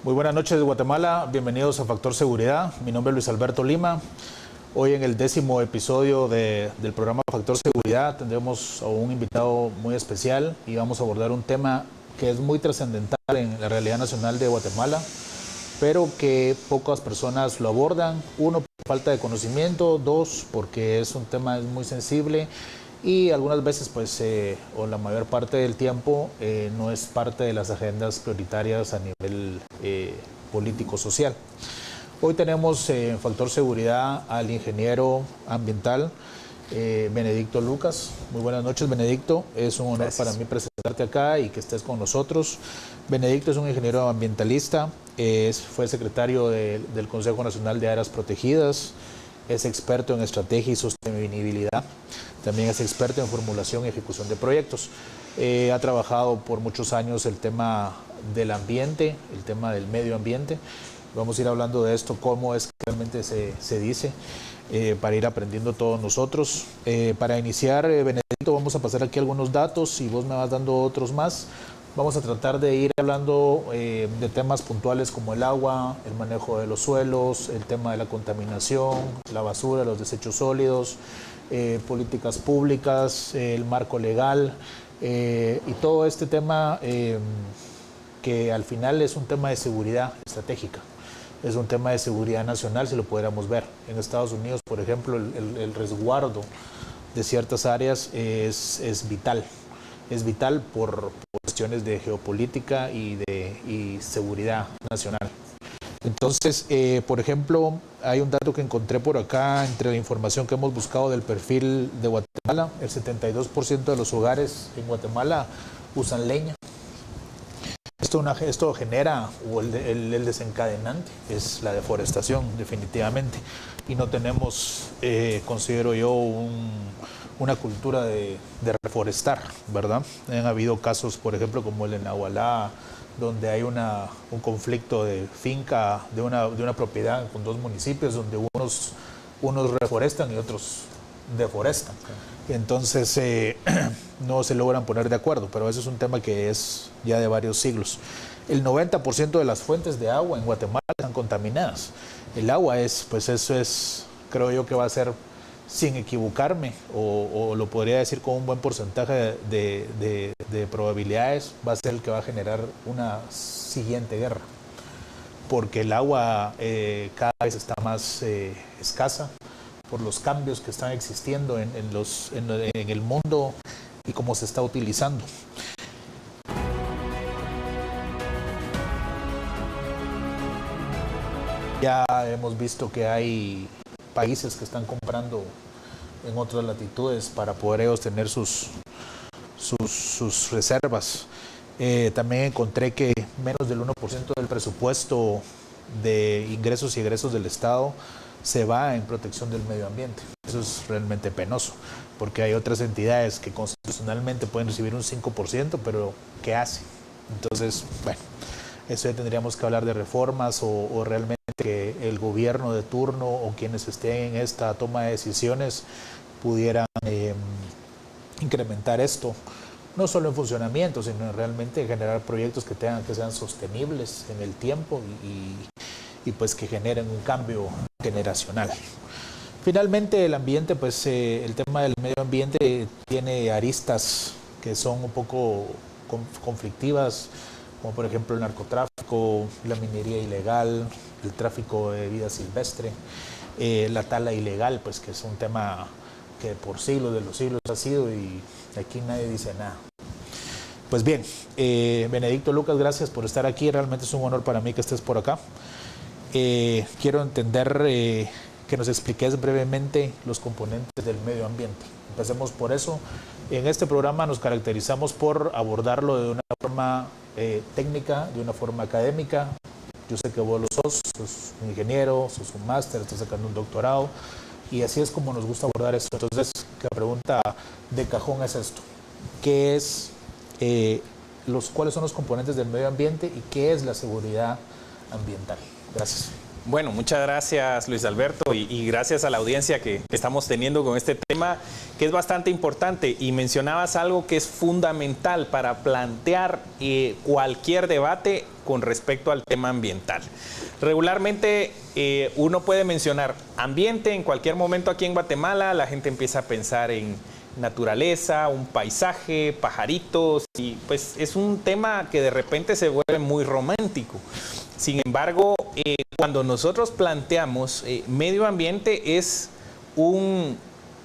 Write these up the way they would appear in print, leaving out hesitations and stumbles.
Muy buenas noches de Guatemala, bienvenidos a Factor Seguridad. Mi nombre es Luis Alberto Lima. Hoy en el 10º episodio del programa Factor Seguridad tendremos a un invitado muy especial y vamos a abordar un tema que es muy trascendental en la realidad nacional de Guatemala, pero que pocas personas lo abordan. Uno, por falta de conocimiento; dos, porque es un tema muy sensible y algunas veces, pues, o la mayor parte del tiempo, no es parte de las agendas prioritarias a nivel político-social. Hoy tenemos en Factor Seguridad al ingeniero ambiental Benedicto Lucas. Muy buenas noches, Benedicto. Es un honor para mí presentarte acá y que estés con nosotros. Benedicto es un ingeniero ambientalista, fue secretario del Consejo Nacional de Áreas Protegidas, es experto en estrategia y sostenibilidad, también es experto en formulación y ejecución de proyectos. Ha trabajado por muchos años el tema del ambiente, el tema del medio ambiente. Vamos a ir hablando de esto, cómo es que realmente se dice, para ir aprendiendo todos nosotros. Para iniciar, Benedicto, vamos a pasar aquí algunos datos y vos me vas dando otros más. Vamos a tratar de ir hablando de temas puntuales como el agua, el manejo de los suelos, el tema de la contaminación, la basura, los desechos sólidos, políticas públicas, el marco legal y todo este tema que al final es un tema de seguridad estratégica. Es un tema de seguridad nacional, si lo pudiéramos ver. En Estados Unidos, por ejemplo, el resguardo de ciertas áreas es vital. Es vital por cuestiones de geopolítica y seguridad nacional. Entonces, por ejemplo, hay un dato que encontré por acá entre la información que hemos buscado del perfil de Guatemala. El 72% de los hogares en Guatemala usan leña. Esto genera, o el desencadenante es la deforestación, definitivamente. Y no tenemos, considero yo, una cultura de reforestar, ¿verdad? Han habido casos, por ejemplo, como el de Nahualá, donde hay un conflicto de finca, de una propiedad con dos municipios, donde unos reforestan y otros deforestan. Entonces no se logran poner de acuerdo, pero eso es un tema que es ya de varios siglos. El 90% de las fuentes de agua en Guatemala están contaminadas. El agua creo yo que va a ser, sin equivocarme, o lo podría decir con un buen porcentaje de probabilidades, va a ser el que va a generar una siguiente guerra. Porque el agua cada vez está más escasa, por los cambios que están existiendo en el mundo y cómo se está utilizando. Ya hemos visto que hay países que están comprando en otras latitudes para poder ellos tener sus reservas. También encontré que menos del 1% del presupuesto de ingresos y egresos del Estado se va en protección del medio ambiente. Eso es realmente penoso, porque hay otras entidades que constitucionalmente pueden recibir un 5%, pero ¿qué hace? Entonces, bueno, eso ya tendríamos que hablar de reformas o realmente que el gobierno de turno o quienes estén en esta toma de decisiones pudieran incrementar esto, no solo en funcionamiento, sino en realmente generar proyectos que sean sostenibles en el tiempo y pues que generen un cambio generacional. Finalmente, el ambiente, pues el tema del medio ambiente tiene aristas que son un poco conflictivas, como por ejemplo el narcotráfico, la minería ilegal, el tráfico de vida silvestre, la tala ilegal, pues que es un tema que por siglos de los siglos ha sido y aquí nadie dice nada. Pues bien, Benedicto Lucas, gracias por estar aquí, realmente es un honor para mí que estés por acá. Quiero entender que nos expliques brevemente los componentes del medio ambiente. Empecemos por eso. En este programa nos caracterizamos por abordarlo de una forma técnica, de una forma académica. Yo sé que vos lo sos un ingeniero, sos un máster, estás sacando un doctorado y así es como nos gusta abordar esto. Entonces, la pregunta de cajón es esto: ¿qué es, cuáles son los componentes del medio ambiente y qué es la seguridad ambiental? Gracias. Bueno, muchas gracias Luis Alberto y gracias a la audiencia que estamos teniendo con este tema que es bastante importante, y mencionabas algo que es fundamental para plantear cualquier debate con respecto al tema ambiental. Regularmente uno puede mencionar ambiente en cualquier momento aquí en Guatemala, la gente empieza a pensar en naturaleza, un paisaje, pajaritos, y pues es un tema que de repente se vuelve muy romántico. Sin embargo, cuando nosotros planteamos medio ambiente, es un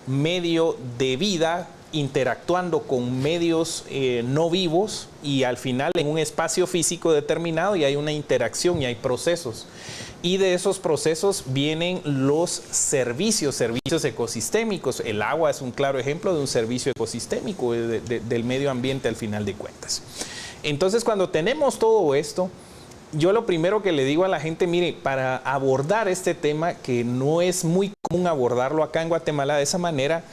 medio de vida interactuando con medios no vivos, y al final en un espacio físico determinado, y hay una interacción y hay procesos. Y de esos procesos vienen los servicios ecosistémicos. El agua es un claro ejemplo de un servicio ecosistémico del medio ambiente al final de cuentas. Entonces, cuando tenemos todo esto, yo lo primero que le digo a la gente, mire, para abordar este tema, que no es muy común abordarlo acá en Guatemala de esa manera,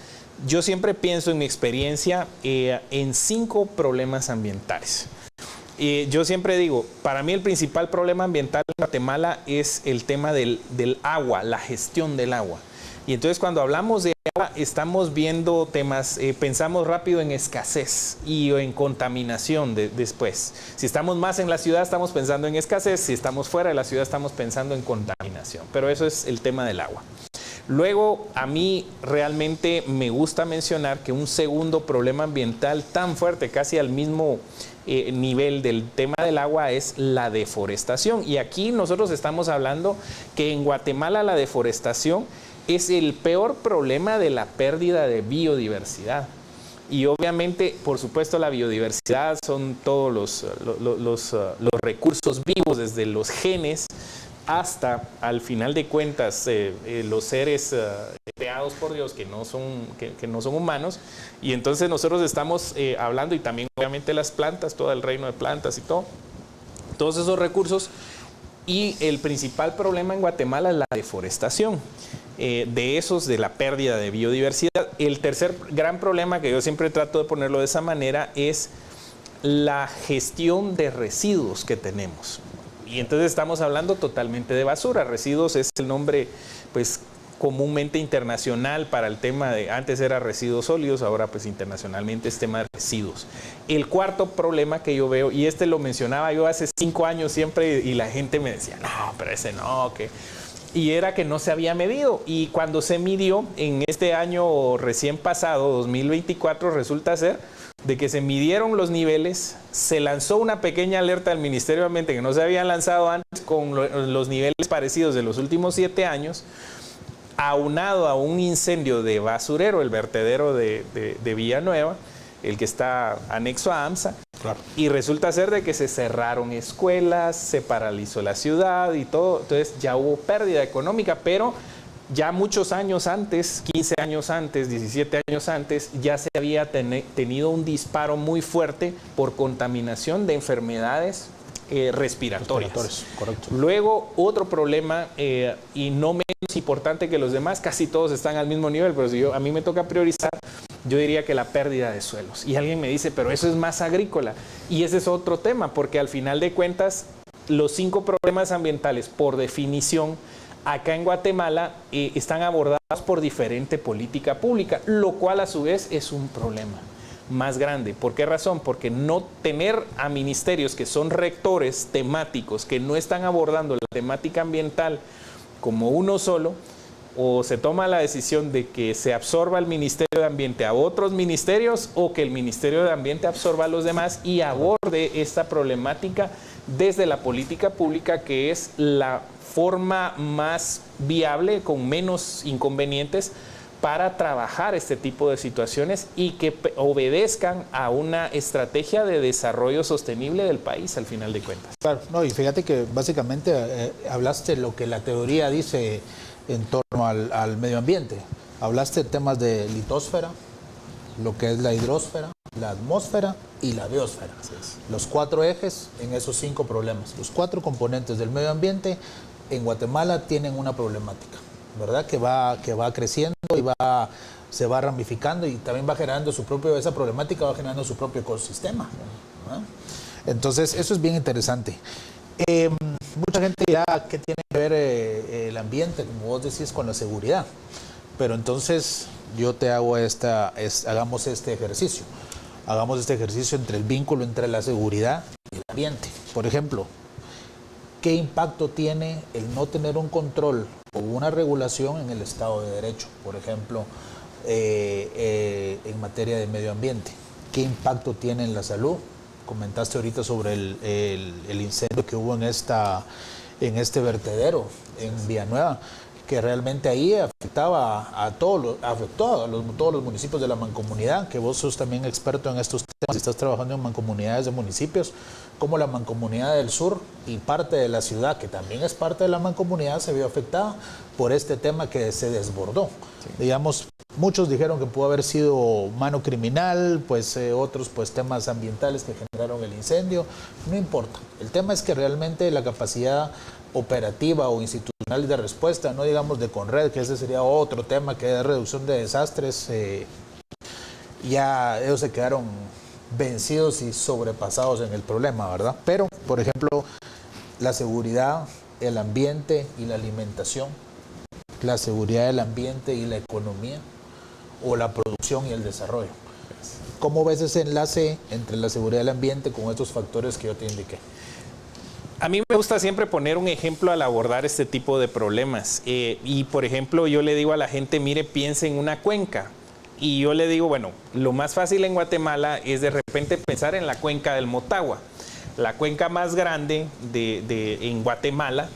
yo siempre pienso en mi experiencia en 5 problemas ambientales. Yo siempre digo, para mí el principal problema ambiental en Guatemala es el tema del agua, la gestión del agua. Y entonces cuando hablamos de agua estamos viendo temas, pensamos rápido en escasez y en contaminación después. Si estamos más en la ciudad estamos pensando en escasez, si estamos fuera de la ciudad estamos pensando en contaminación. Pero eso es el tema del agua. Luego, a mí realmente me gusta mencionar que un segundo problema ambiental tan fuerte, casi al mismo nivel del tema del agua, es la deforestación. Y aquí nosotros estamos hablando que en Guatemala la deforestación es el peor problema de la pérdida de biodiversidad. Y obviamente, por supuesto, la biodiversidad son todos los recursos vivos, desde los genes hasta, al final de cuentas, los seres creados por Dios que no son humanos. Y entonces nosotros estamos hablando, y también obviamente las plantas, todo el reino de plantas y todos esos recursos. Y el principal problema en Guatemala es la deforestación. De la pérdida de biodiversidad. El tercer gran problema, que yo siempre trato de ponerlo de esa manera, es la gestión de residuos que tenemos. Y entonces estamos hablando totalmente de basura. Residuos es el nombre, pues, comúnmente internacional para el tema de, antes era residuos sólidos, ahora pues internacionalmente es tema de residuos. El cuarto problema que yo veo, y este lo mencionaba yo hace 5 años siempre, y la gente me decía, no, pero ese no, que... Y era que no se había medido, y cuando se midió en este año recién pasado, 2024, resulta ser de que se midieron los niveles, se lanzó una pequeña alerta al Ministerio de Ambiente que no se había lanzado antes con los niveles parecidos de los últimos 7 años, aunado a un incendio de basurero, el vertedero de Villanueva, el que está anexo a AMSA. Claro. Y resulta ser de que se cerraron escuelas, se paralizó la ciudad y todo. Entonces ya hubo pérdida económica, pero ya muchos años antes, 15 años antes, 17 años antes, ya se había tenido un disparo muy fuerte por contaminación de enfermedades respiratorias. Correcto. Luego, otro problema, y no menos importante que los demás, casi todos están al mismo nivel, pero si a mí me toca priorizar, yo diría que la pérdida de suelos. Y alguien me dice, pero eso es más agrícola. Y ese es otro tema, porque al final de cuentas, los 5 problemas ambientales, por definición, acá en Guatemala, están abordados por diferente política pública, lo cual a su vez es un problema más grande. ¿Por qué razón? Porque no tener a ministerios que son rectores temáticos, que no están abordando la temática ambiental como uno solo, o se toma la decisión de que se absorba el Ministerio de Ambiente a otros ministerios, o que el Ministerio de Ambiente absorba a los demás y aborde esta problemática desde la política pública, que es la forma más viable, con menos inconvenientes, para trabajar este tipo de situaciones y que obedezcan a una estrategia de desarrollo sostenible del país, al final de cuentas. Claro, no, y fíjate que básicamente hablaste lo que la teoría dice en torno al medio ambiente. Hablaste de temas de litosfera, lo que es la hidrosfera, la atmósfera y la biosfera. Los 4 ejes en esos 5 problemas. Los 4 componentes del medio ambiente en Guatemala tienen una problemática, ¿verdad? Que va creciendo y se va ramificando, y también va generando esa problemática va generando su propio ecosistema, ¿verdad? Entonces, eso es bien interesante. mucha gente dirá, ¿qué tiene que ver el ambiente, como vos decís, con la seguridad? Pero entonces yo te hago hagamos este ejercicio. Hagamos este ejercicio entre el vínculo entre la seguridad y el ambiente. Por ejemplo, ¿qué impacto tiene el no tener un control o una regulación en el Estado de Derecho? Por ejemplo, en materia de medio ambiente. ¿Qué impacto tiene en la salud? Comentaste ahorita sobre el incendio que hubo en este vertedero en Villanueva, que realmente ahí afectaba afectó a todos los municipios de la mancomunidad, que vos sos también experto en estos temas y estás trabajando en mancomunidades de municipios, como la mancomunidad del sur y parte de la ciudad, que también es parte de la mancomunidad, se vio afectada por este tema que se desbordó. Sí. Digamos, muchos dijeron que pudo haber sido mano criminal, pues otros pues temas ambientales que generaron el incendio, no importa. El tema es que realmente la capacidad operativa o institucional de respuesta, no digamos de Conred, que ese sería otro tema que es reducción de desastres, ya ellos se quedaron vencidos y sobrepasados en el problema, ¿verdad? Pero, por ejemplo, la seguridad, el ambiente y la alimentación, la seguridad del ambiente y la economía, o la producción y el desarrollo. ¿Cómo ves ese enlace entre la seguridad del ambiente con estos factores que yo te indiqué? A mí me gusta siempre poner un ejemplo al abordar este tipo de problemas. Y, por ejemplo, yo le digo a la gente, mire, piense en una cuenca. Y yo le digo, bueno, lo más fácil en Guatemala es de repente pensar en la cuenca del Motagua, la cuenca más grande en Guatemala,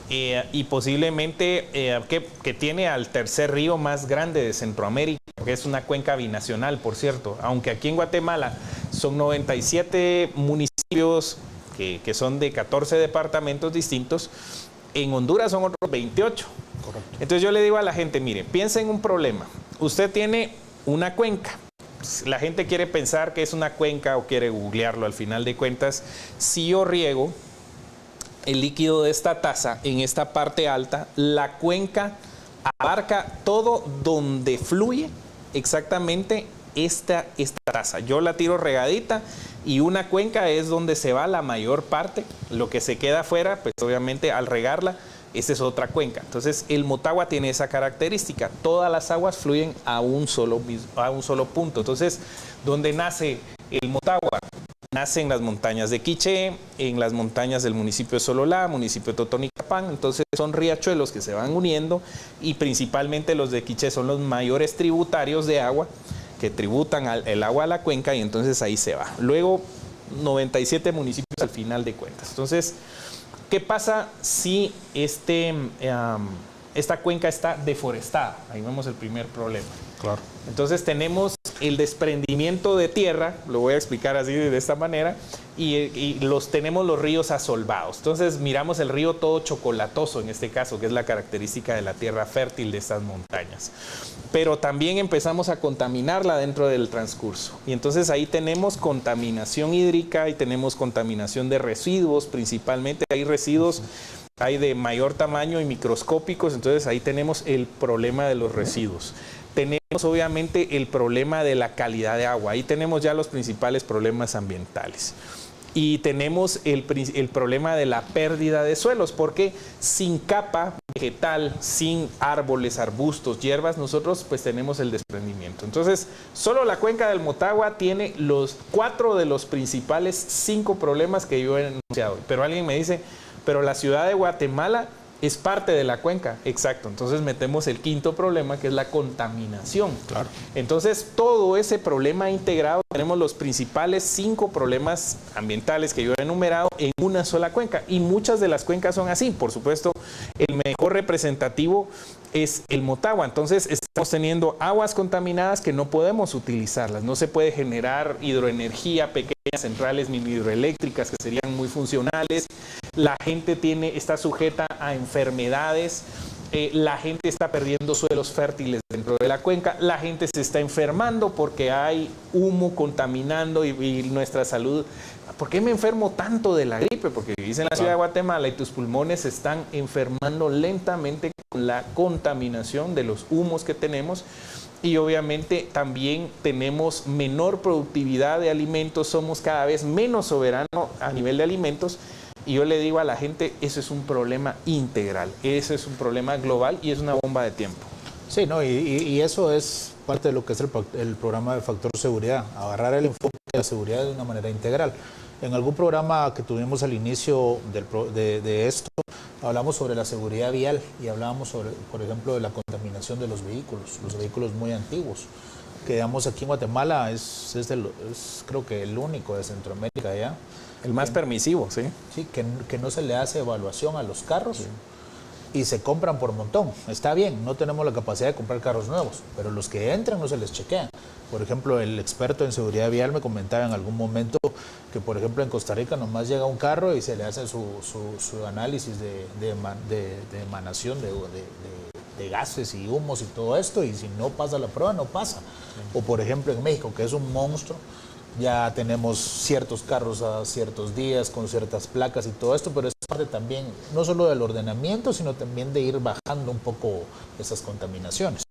y posiblemente que tiene al tercer río más grande de Centroamérica, que es una cuenca binacional, por cierto. Aunque aquí en Guatemala son 97 municipios que son de 14 departamentos distintos, en Honduras son otros 28. Correcto. Entonces yo le digo a la gente, mire, piensa en un problema. Usted tiene una cuenca. La gente quiere pensar que es una cuenca o quiere googlearlo. Al final de cuentas, si yo riego el líquido de esta taza en esta parte alta, la cuenca abarca todo donde fluye exactamente esta taza. Yo la tiro regadita y una cuenca es donde se va la mayor parte. Lo que se queda afuera, pues obviamente al regarla, esa es otra cuenca. Entonces el Motagua tiene esa característica. Todas las aguas fluyen a un solo punto. Entonces, donde nace el Motagua, nace en las montañas de Quiché, en las montañas del municipio de Sololá, municipio de Totonicapán. Entonces son riachuelos que se van uniendo y principalmente los de Quiché son los mayores tributarios de agua que tributan el agua a la cuenca y entonces ahí se va. Luego 97 municipios al final de cuentas. Entonces, ¿qué pasa si esta cuenca está deforestada? Ahí vemos el primer problema. Claro. Entonces tenemos el desprendimiento de tierra, lo voy a explicar así de esta manera, y tenemos los ríos asolvados. Entonces miramos el río todo chocolatoso en este caso, que es la característica de la tierra fértil de estas montañas. Pero también empezamos a contaminarla dentro del transcurso. Y entonces ahí tenemos contaminación hídrica y tenemos contaminación de residuos, principalmente hay residuos, hay de mayor tamaño y microscópicos, entonces ahí tenemos el problema de los residuos. Tenemos obviamente el problema de la calidad de agua, ahí tenemos ya los principales problemas ambientales. Y tenemos el problema de la pérdida de suelos, porque sin capa vegetal, sin árboles, arbustos, hierbas, nosotros pues tenemos el desprendimiento. Entonces, solo la cuenca del Motagua tiene 4 de los principales 5 problemas que yo he enunciado. Pero alguien me dice, pero la ciudad de Guatemala es parte de la cuenca. Exacto. Entonces metemos el quinto problema, que es la contaminación. Claro. Entonces, todo ese problema integrado, tenemos los principales 5 problemas ambientales que yo he enumerado en una sola cuenca. Y muchas de las cuencas son así. Por supuesto, el mejor representativo es el Motagua. Entonces, estamos teniendo aguas contaminadas que no podemos utilizarlas. No se puede generar hidroenergía, pequeñas centrales mini hidroeléctricas que serían muy funcionales. La gente está sujeta a enfermedades, la gente está perdiendo suelos fértiles dentro de la cuenca, la gente se está enfermando porque hay humo contaminando y nuestra salud. ¿Por qué me enfermo tanto de la gripe? Porque vivís en la ciudad de Guatemala y tus pulmones se están enfermando lentamente con la contaminación de los humos que tenemos. Y obviamente también tenemos menor productividad de alimentos, somos cada vez menos soberanos a nivel de alimentos Y yo le digo a la gente, eso es un problema integral, eso es un problema global y es una bomba de tiempo. Sí, no, y eso es parte de lo que es el programa de Factor Seguridad, agarrar el enfoque de la seguridad de una manera integral. En algún programa que tuvimos al inicio de esto, hablamos sobre la seguridad vial y hablábamos sobre, por ejemplo, de la contaminación de los vehículos muy antiguos, que digamos aquí en Guatemala es creo que el único de Centroamérica ya. El más permisivo, sí. Sí, que no se le hace evaluación a los carros. Sí. Y se compran por montón. Está bien, no tenemos la capacidad de comprar carros nuevos, pero los que entran no se les chequean. Por ejemplo, el experto en seguridad vial me comentaba en algún momento que, por ejemplo, en Costa Rica nomás llega un carro y se le hace su análisis de emanación de gases y humos y todo esto, y si no pasa la prueba, no pasa. O, por ejemplo, en México, que es un monstruo, ya tenemos ciertos carros a ciertos días con ciertas placas y todo esto, pero es parte también no solo del ordenamiento, sino también de ir bajando un poco esas contaminaciones.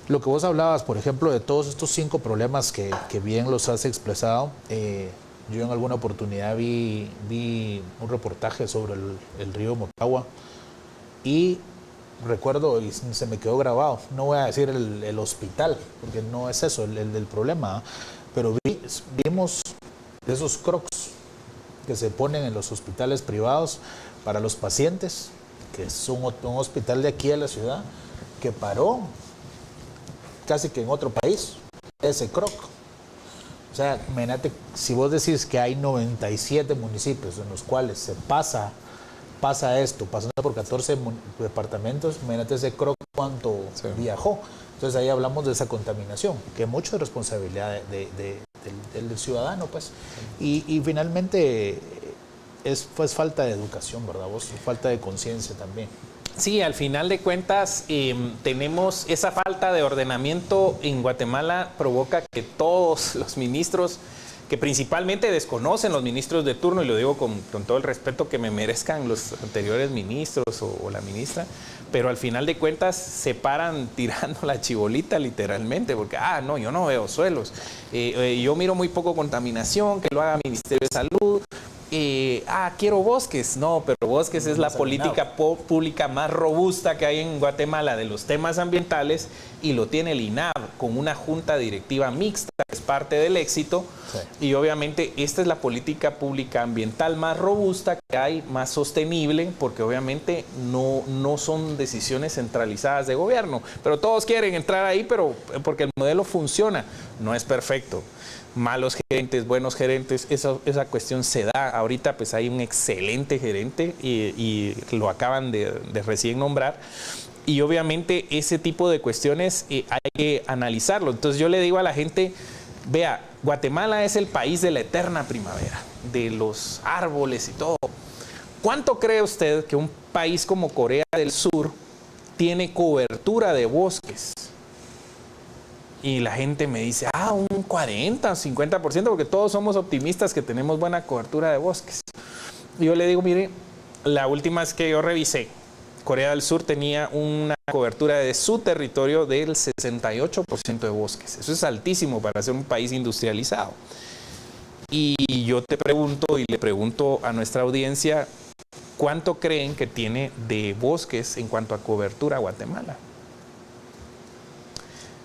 Lo que vos hablabas, por ejemplo, de todos estos 5 problemas que bien los has expresado, yo en alguna oportunidad vi un reportaje sobre el río Motagua y recuerdo, y se me quedó grabado, no voy a decir el hospital, porque no es eso el problema, pero vimos esos crocs que se ponen en los hospitales privados para los pacientes, que es un hospital de aquí de la ciudad, que paró casi que en otro país, ese croc. O sea, imagínate, si vos decís que hay 97 municipios en los cuales se pasa esto, pasando por 14 departamentos, imagínate ese croc cuánto viajó. Entonces ahí hablamos de esa contaminación, que mucho es responsabilidad del ciudadano, pues. Y finalmente es pues falta de educación, ¿verdad vos? Falta de conciencia también. Sí, al final de cuentas tenemos esa falta de ordenamiento en Guatemala, provoca que todos los ministros, que principalmente desconocen los ministros de turno, y lo digo con todo el respeto que me merezcan los anteriores ministros o la ministra, pero al final de cuentas se paran tirando la chibolita literalmente, porque, no, yo no veo suelos, yo miro muy poco contaminación, que lo haga el Ministerio de Salud, quiero bosques. No, pero bosques es la política pública más robusta que hay en Guatemala de los temas ambientales, y lo tiene el INAV con una junta directiva mixta, que es parte del éxito. Sí. Y obviamente esta es la política pública ambiental más robusta que hay, más sostenible, porque obviamente no son decisiones centralizadas de gobierno. Pero todos quieren entrar ahí, pero porque el modelo funciona. No es perfecto. Malos gerentes, buenos gerentes, esa cuestión se da. Ahorita pues hay un excelente gerente y lo acaban de recién nombrar. Y obviamente ese tipo de cuestiones hay que analizarlo. Entonces yo le digo a la gente, vea, Guatemala es el país de la eterna primavera, de los árboles y todo. ¿Cuánto cree usted que un país como Corea del Sur tiene cobertura de bosques? Y la gente me dice, un 40, 50%, porque todos somos optimistas que tenemos buena cobertura de bosques. Y yo le digo, mire, la última vez que yo revisé, Corea del Sur tenía una cobertura de su territorio del 68% de bosques. Eso es altísimo para ser un país industrializado. Y yo te pregunto y le pregunto a nuestra audiencia, ¿cuánto creen que tiene de bosques en cuanto a cobertura Guatemala?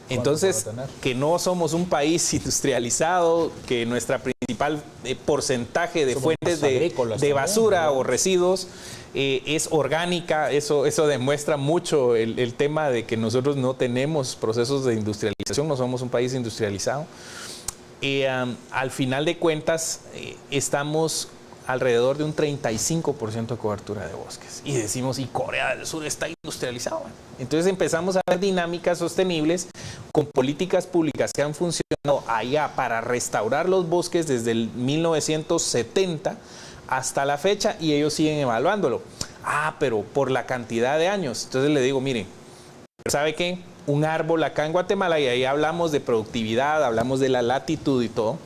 Entonces, que no somos un país industrializado, que nuestra principal porcentaje de fuentes de basura o residuos es orgánica. Eso demuestra mucho el tema de que nosotros no tenemos procesos de industrialización, no somos un país industrializado. Al final de cuentas, estamos alrededor de un 35% de cobertura de bosques. Y decimos, ¿y Corea del Sur está industrializado? Entonces empezamos a ver dinámicas sostenibles con políticas públicas que han funcionado allá para restaurar los bosques desde el 1970 hasta la fecha, y ellos siguen evaluándolo. Pero por la cantidad de años. Entonces le digo, miren, ¿sabe qué? Un árbol acá en Guatemala, y ahí hablamos de productividad, hablamos de la latitud y todo.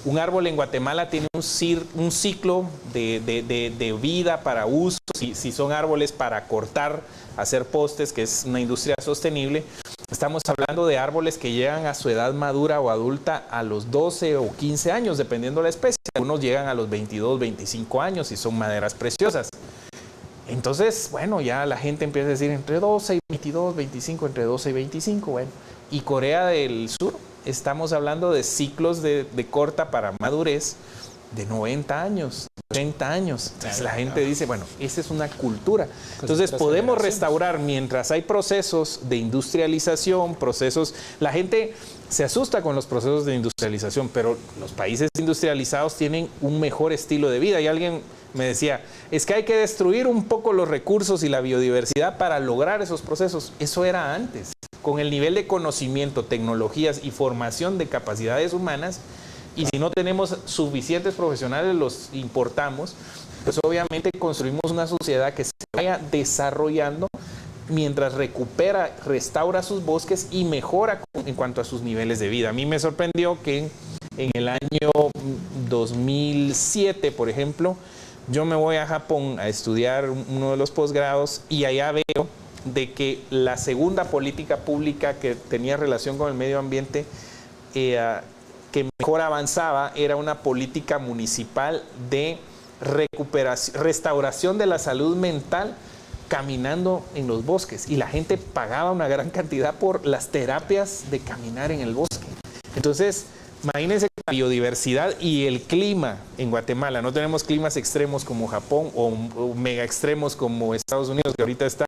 Un árbol en Guatemala tiene un ciclo de vida para uso, si son árboles para cortar, hacer postes, que es una industria sostenible. Estamos hablando de árboles que llegan a su edad madura o adulta a los 12 o 15 años, dependiendo de la especie. algunos llegan a los 22, 25 años y son maderas preciosas. Entonces, bueno, ya la gente empieza a decir entre 12 y 22, 25, entre 12 y 25, bueno. Y Corea del Sur, estamos hablando de ciclos de corta para madurez de 90 años, 80 años. Entonces la gente dice, bueno, esa es una cultura. Entonces podemos restaurar mientras hay procesos de industrialización, procesos... La gente se asusta con los procesos de industrialización, pero los países industrializados tienen un mejor estilo de vida. Y alguien me decía, es que hay que destruir un poco los recursos y la biodiversidad para lograr esos procesos. Eso era antes. Con el nivel de conocimiento, tecnologías y formación de capacidades humanas, y si no tenemos suficientes profesionales, los importamos, pues obviamente construimos una sociedad que se vaya desarrollando mientras recupera, restaura sus bosques y mejora en cuanto a sus niveles de vida. A mí me sorprendió que en el año 2007, por ejemplo, yo me voy a Japón a estudiar uno de los posgrados y allá veo de que la segunda política pública que tenía relación con el medio ambiente que mejor avanzaba era una política municipal de recuperación, restauración de la salud mental caminando en los bosques, y la gente pagaba una gran cantidad por las terapias de caminar en el bosque. Entonces, imagínense la biodiversidad y el clima en Guatemala. No tenemos climas extremos como Japón o mega extremos como Estados Unidos, que ahorita está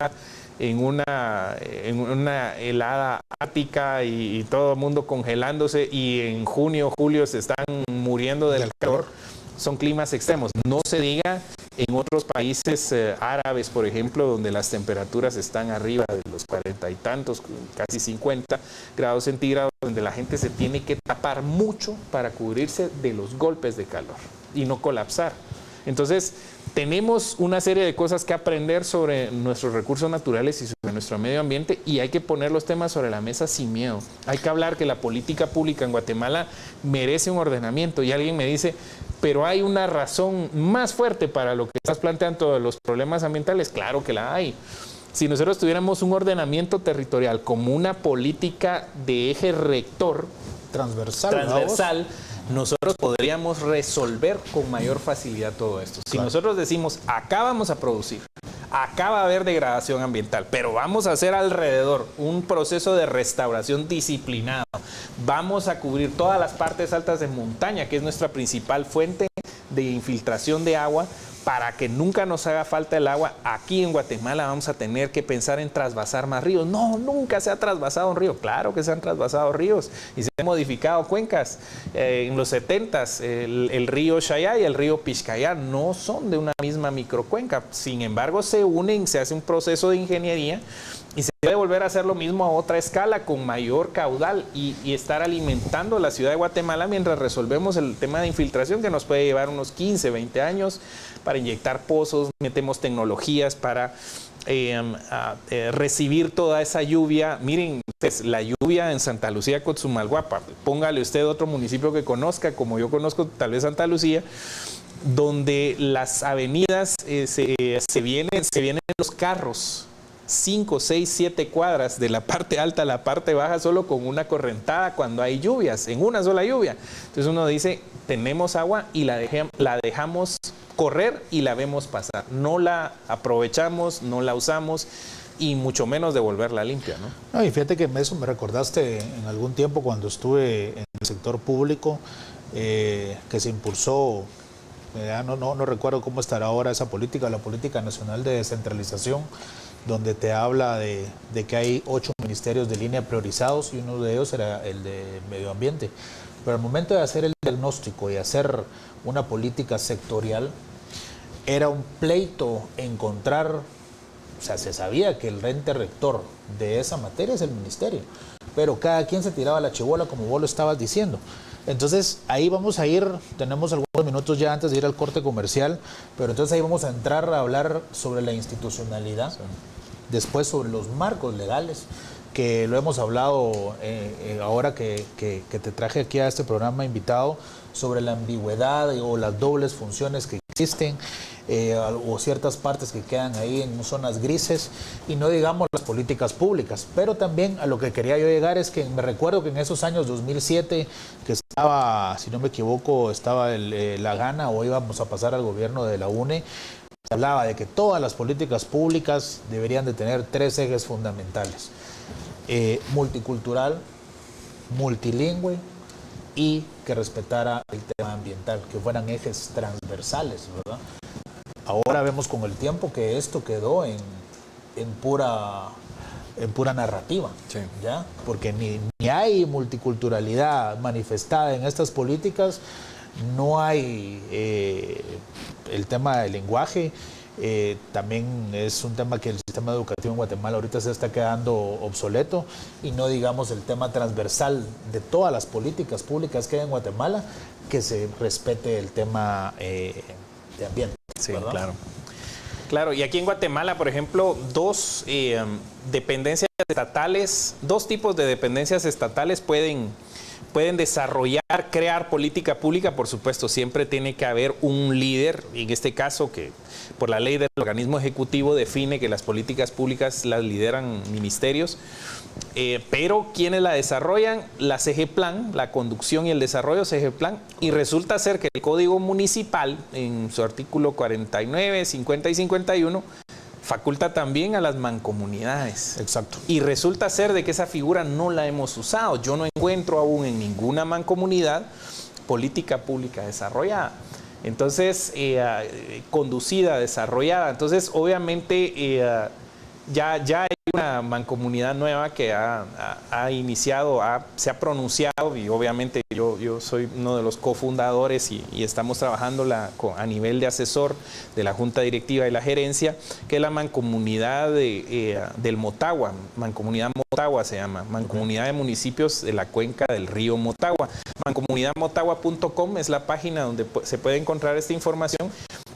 en una helada ártica y todo el mundo congelándose, y en junio, julio se están muriendo del calor. Son climas extremos. No se diga en otros países árabes, por ejemplo, donde las temperaturas están arriba de los 40 y tantos, casi 50 grados centígrados, donde la gente se tiene que tapar mucho para cubrirse de los golpes de calor y no colapsar. Entonces, tenemos una serie de cosas que aprender sobre nuestros recursos naturales y sobre nuestro medio ambiente, y hay que poner los temas sobre la mesa sin miedo. Hay que hablar que la política pública en Guatemala merece un ordenamiento, y alguien me dice, pero hay una razón más fuerte para lo que estás planteando de los problemas ambientales. Claro que la hay. Si nosotros tuviéramos un ordenamiento territorial como una política de eje rector, transversal, nosotros podríamos resolver con mayor facilidad todo esto. Si nosotros decimos, acá vamos a producir, acá va a haber degradación ambiental, pero vamos a hacer alrededor un proceso de restauración disciplinado, vamos a cubrir todas las partes altas de montaña, que es nuestra principal fuente de infiltración de agua, para que nunca nos haga falta el agua. Aquí en Guatemala vamos a tener que pensar en trasvasar más ríos. No, nunca se ha trasvasado un río. Claro que se han trasvasado ríos y se han modificado cuencas. En los 70s, el río Chayá y el río Pixcayá no son de una misma microcuenca. Sin embargo, se unen, se hace un proceso de ingeniería y se puede volver a hacer lo mismo a otra escala, con mayor caudal, y estar alimentando la ciudad de Guatemala mientras resolvemos el tema de infiltración, que nos puede llevar unos 15, 20 años para inyectar pozos. Metemos tecnologías para recibir toda esa lluvia. Miren, pues, la lluvia en Santa Lucía, Cotzumalguapa, póngale usted otro municipio que conozca, como yo conozco tal vez Santa Lucía, donde las avenidas se vienen los carros 5, 6, 7 cuadras de la parte alta a la parte baja solo con una correntada cuando hay lluvias, en una sola lluvia. Entonces uno dice, tenemos agua y la dejamos correr y la vemos pasar. No la aprovechamos, no la usamos, y mucho menos devolverla limpia, ¿no? No, y fíjate que eso me recordaste en algún tiempo cuando estuve en el sector público, que se impulsó, no recuerdo cómo estará ahora esa política, la política nacional de descentralización, donde te habla de que hay 8 ministerios de línea priorizados, y uno de ellos era el de medio ambiente. Pero al momento de hacer el diagnóstico y hacer una política sectorial, era un pleito encontrar, o sea, se sabía que el ente rector de esa materia es el ministerio, pero cada quien se tiraba la chibola, como vos lo estabas diciendo. Entonces ahí vamos a ir, tenemos algunos minutos ya antes de ir al corte comercial, pero entonces ahí vamos a entrar a hablar sobre la institucionalidad, después sobre los marcos legales, que lo hemos hablado ahora que te traje aquí a este programa invitado, sobre la ambigüedad o las dobles funciones que existen. o ciertas partes que quedan ahí en zonas grises, y no digamos las políticas públicas. Pero también a lo que quería yo llegar es que me recuerdo que en esos años 2007, que estaba, si no me equivoco, estaba la gana o íbamos a pasar al gobierno de la UNE, se hablaba de que todas las políticas públicas deberían de tener 3 ejes fundamentales: multicultural, multilingüe y que respetara el tema ambiental, que fueran ejes transversales, ¿verdad? Ahora vemos con el tiempo que esto quedó en pura narrativa, sí. ¿Ya? Porque ni hay multiculturalidad manifestada en estas políticas, no hay el tema del lenguaje. También es un tema que el sistema educativo en Guatemala ahorita se está quedando obsoleto, y no digamos el tema transversal de todas las políticas públicas que hay en Guatemala, que se respete el tema de ambiente. Sí, ¿verdad? Claro. Claro, y aquí en Guatemala, por ejemplo, dos dependencias estatales, 2 tipos de dependencias estatales pueden desarrollar, crear política pública. Por supuesto, siempre tiene que haber un líder, en este caso que por la ley del organismo ejecutivo define que las políticas públicas las lideran ministerios, pero quienes la desarrollan, la CGPLAN, la conducción y el desarrollo CGPLAN, y resulta ser que el Código Municipal, en su artículo 49, 50 y 51, faculta también a las mancomunidades. Exacto. Y resulta ser de que esa figura no la hemos usado. Yo no encuentro aún en ninguna mancomunidad política pública desarrollada. Entonces, conducida, desarrollada. Entonces, obviamente, ya hay una mancomunidad nueva que ha iniciado, se ha pronunciado, y obviamente yo soy uno de los cofundadores y estamos trabajando a nivel de asesor de la Junta Directiva y la Gerencia, que es la mancomunidad del Motagua. Mancomunidad Motagua se llama, Mancomunidad de Municipios de la Cuenca del Río Motagua. Mancomunidadmotagua.com es la página donde se puede encontrar esta información.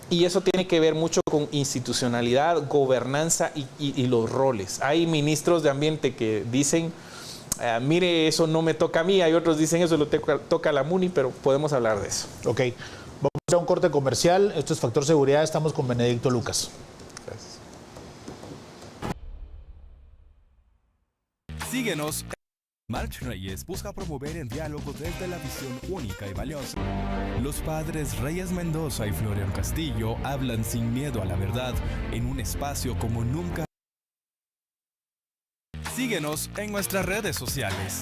Y eso tiene que ver mucho con institucionalidad, gobernanza y los roles. Hay ministros de ambiente que dicen, mire, eso no me toca a mí. Hay otros que dicen, eso lo toca a la MUNI, pero podemos hablar de eso. Ok, vamos a un corte comercial. Esto es Factor Seguridad. Estamos con Benedicto Lucas. Gracias. Síguenos. March Reyes busca promover el diálogo desde la visión única y valiosa. Los padres Reyes Mendoza y Florian Castillo hablan sin miedo a la verdad en un espacio como nunca. Síguenos en nuestras redes sociales.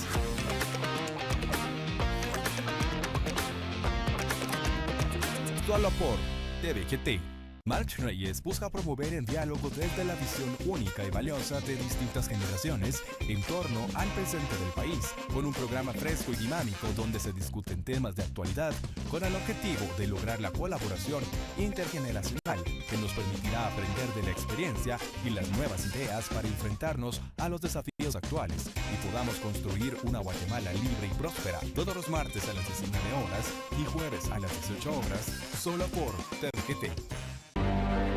Solo por TVGT. March Reyes busca promover el diálogo desde la visión única y valiosa de distintas generaciones en torno al presente del país, con un programa fresco y dinámico donde se discuten temas de actualidad con el objetivo de lograr la colaboración intergeneracional que nos permitirá aprender de la experiencia y las nuevas ideas para enfrentarnos a los desafíos actuales y podamos construir una Guatemala libre y próspera, todos los martes a las 19 horas y jueves a las 18 horas, solo por TVGT.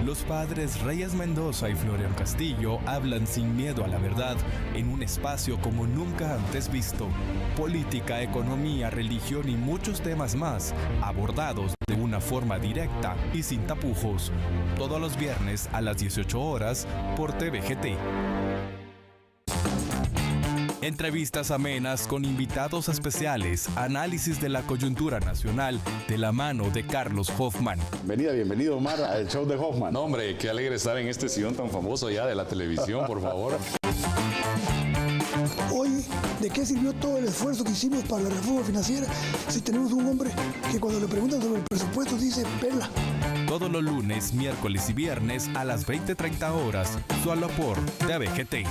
Los padres Reyes Mendoza y Florian Castillo hablan sin miedo a la verdad en un espacio como nunca antes visto. Política, economía, religión y muchos temas más, abordados de una forma directa y sin tapujos. Todos los viernes a las 18 horas por TVGT. Entrevistas amenas con invitados especiales, análisis de la coyuntura nacional de la mano de Carlos Hoffman. Bienvenido Omar al show de Hoffman. No, hombre, qué alegre estar en este sillón tan famoso ya de la televisión, por favor. Hoy, ¿de qué sirvió todo el esfuerzo que hicimos para la reforma financiera si tenemos un hombre que cuando le preguntan sobre el presupuesto dice pela? Todos los lunes, miércoles y viernes a las 20:30 horas, solo por TVGT.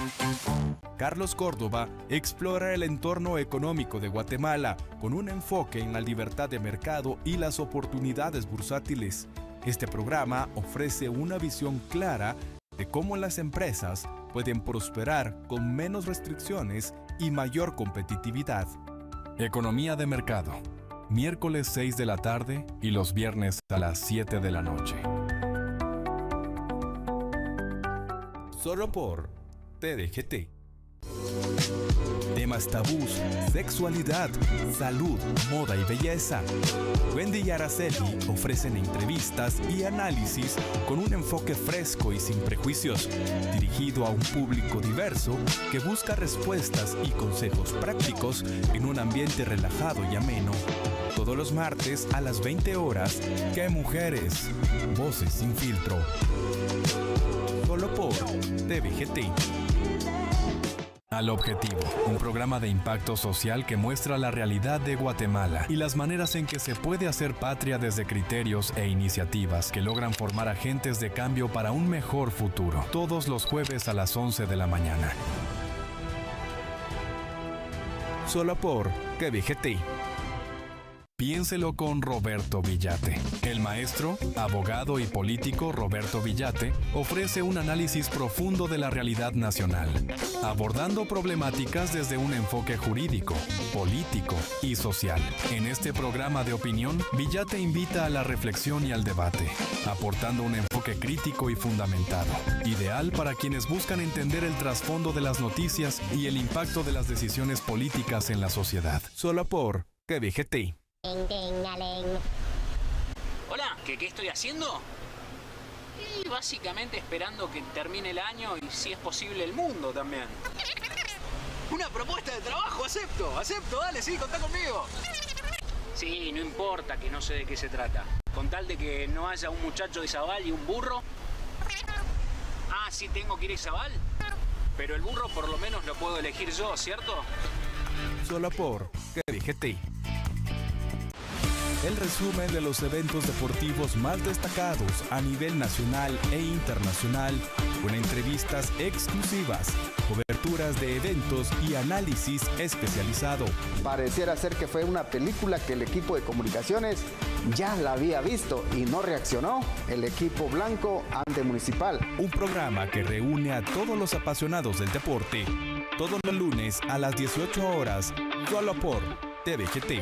Carlos Córdoba explora el entorno económico de Guatemala con un enfoque en la libertad de mercado y las oportunidades bursátiles. Este programa ofrece una visión clara de cómo las empresas pueden prosperar con menos restricciones y mayor competitividad. Economía de mercado. Miércoles 6 de la tarde y los viernes a las 7 de la noche. Solo por TVGT. Temas tabús, sexualidad, salud, moda y belleza. Wendy y Araceli ofrecen entrevistas y análisis con un enfoque fresco y sin prejuicios, dirigido a un público diverso que busca respuestas y consejos prácticos en un ambiente relajado y ameno. Todos los martes a las 20 horas, ¡Qué mujeres! Voces sin filtro. Solo por TVGT. Al Objetivo, un programa de impacto social que muestra la realidad de Guatemala y las maneras en que se puede hacer patria desde criterios e iniciativas que logran formar agentes de cambio para un mejor futuro. Todos los jueves a las 11 de la mañana. Solo por TVGT. Piénselo con Roberto Villate. El maestro, abogado y político Roberto Villate ofrece un análisis profundo de la realidad nacional, abordando problemáticas desde un enfoque jurídico, político y social. En este programa de opinión, Villate invita a la reflexión y al debate, aportando un enfoque crítico y fundamentado, ideal para quienes buscan entender el trasfondo de las noticias y el impacto de las decisiones políticas en la sociedad. Solo por TVGT. Hola, ¿qué estoy haciendo? Y básicamente esperando que termine el año y si es posible el mundo también. Una propuesta de trabajo, acepto, dale, sí, contá conmigo. Sí, no importa que no sé de qué se trata. Con tal de que no haya un muchacho de Izabal y un burro. Ah, sí tengo que ir a Izabal. Pero el burro por lo menos lo puedo elegir yo, ¿cierto? Solo por TVGT. El resumen de los eventos deportivos más destacados a nivel nacional e internacional, con entrevistas exclusivas, coberturas de eventos y análisis especializado. Pareciera ser que fue una película que el equipo de comunicaciones ya la había visto y no reaccionó. El equipo blanco ante Municipal. Un programa que reúne a todos los apasionados del deporte, todos los lunes a las 18 horas, solo por TVGT.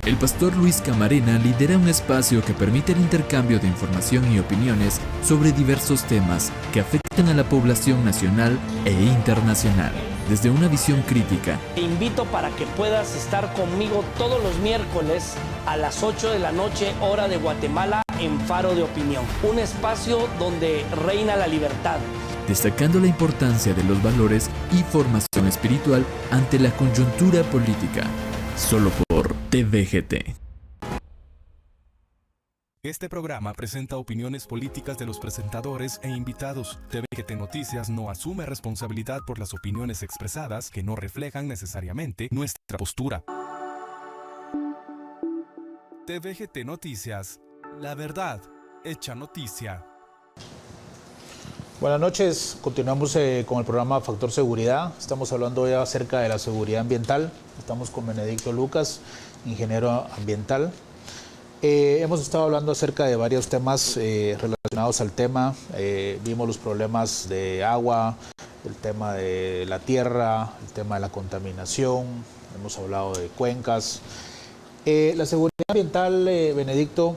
El pastor Luis Camarena lidera un espacio que permite el intercambio de información y opiniones sobre diversos temas que afectan a la población nacional e internacional, desde una visión crítica. Te invito para que puedas estar conmigo todos los miércoles a las 8 de la noche, hora de Guatemala, en Faro de Opinión. Un espacio donde reina la libertad. Destacando la importancia de los valores y formación espiritual ante la coyuntura política. Solo por TVGT. Este programa presenta opiniones políticas de los presentadores e invitados. TVGT Noticias no asume responsabilidad por las opiniones expresadas que no reflejan necesariamente nuestra postura. TVGT Noticias, la verdad hecha noticia. Buenas noches, continuamos con el programa Factor Seguridad. Estamos hablando hoy acerca de la seguridad ambiental. Estamos con Benedicto Lucas, ingeniero ambiental. Hemos estado hablando acerca de varios temas relacionados al tema. Vimos los problemas de agua, el tema de la tierra, el tema de la contaminación. Hemos hablado de cuencas. La seguridad ambiental, Benedicto,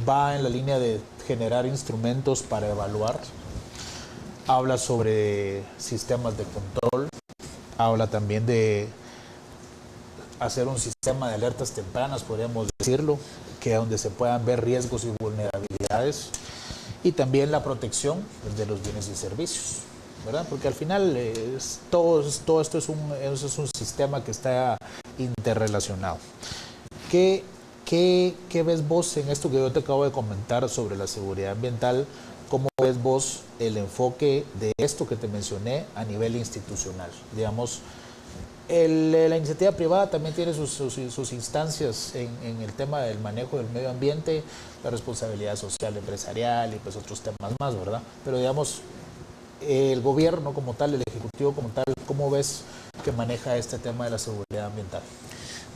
va en la línea de generar instrumentos para evaluar. Habla sobre sistemas de control. Habla también de hacer un sistema de alertas tempranas, podríamos decirlo, que donde se puedan ver riesgos y vulnerabilidades. Y también la protección de los bienes y servicios, ¿verdad? Porque al final todo esto es un sistema que está interrelacionado. ¿Qué ves vos en esto que yo te acabo de comentar sobre la seguridad ambiental? ¿Cómo ves vos el enfoque de esto que te mencioné a nivel institucional? Digamos, la iniciativa privada también tiene sus instancias en el tema del manejo del medio ambiente, la responsabilidad social empresarial y pues otros temas más, ¿verdad? Pero digamos, el gobierno como tal, el ejecutivo como tal, ¿cómo ves que maneja este tema de la seguridad ambiental?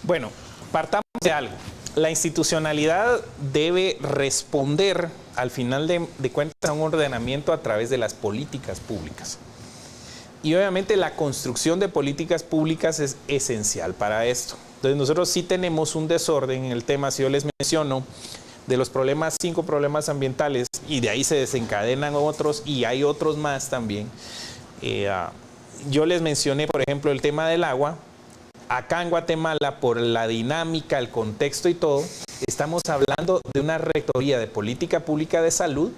Bueno, partamos de algo. La institucionalidad debe responder al final de cuentas a un ordenamiento a través de las políticas públicas. Y obviamente la construcción de políticas públicas es esencial para esto. Entonces nosotros sí tenemos un desorden en el tema, si yo les menciono, de los problemas, 5 problemas ambientales, y de ahí se desencadenan otros, y hay otros más también. yo les mencioné, por ejemplo, el tema del agua. Acá en Guatemala, por la dinámica, el contexto y todo, estamos hablando de una rectoría de política pública de salud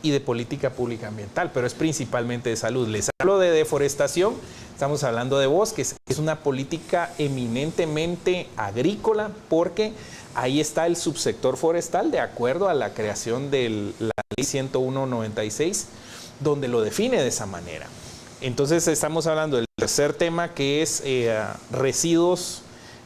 y de política pública ambiental, pero es principalmente de salud. Les hablo de deforestación, estamos hablando de bosques. Es una política eminentemente agrícola porque ahí está el subsector forestal de acuerdo a la creación de la ley 101/96, donde lo define de esa manera. Entonces estamos hablando del tercer tema, que es residuos,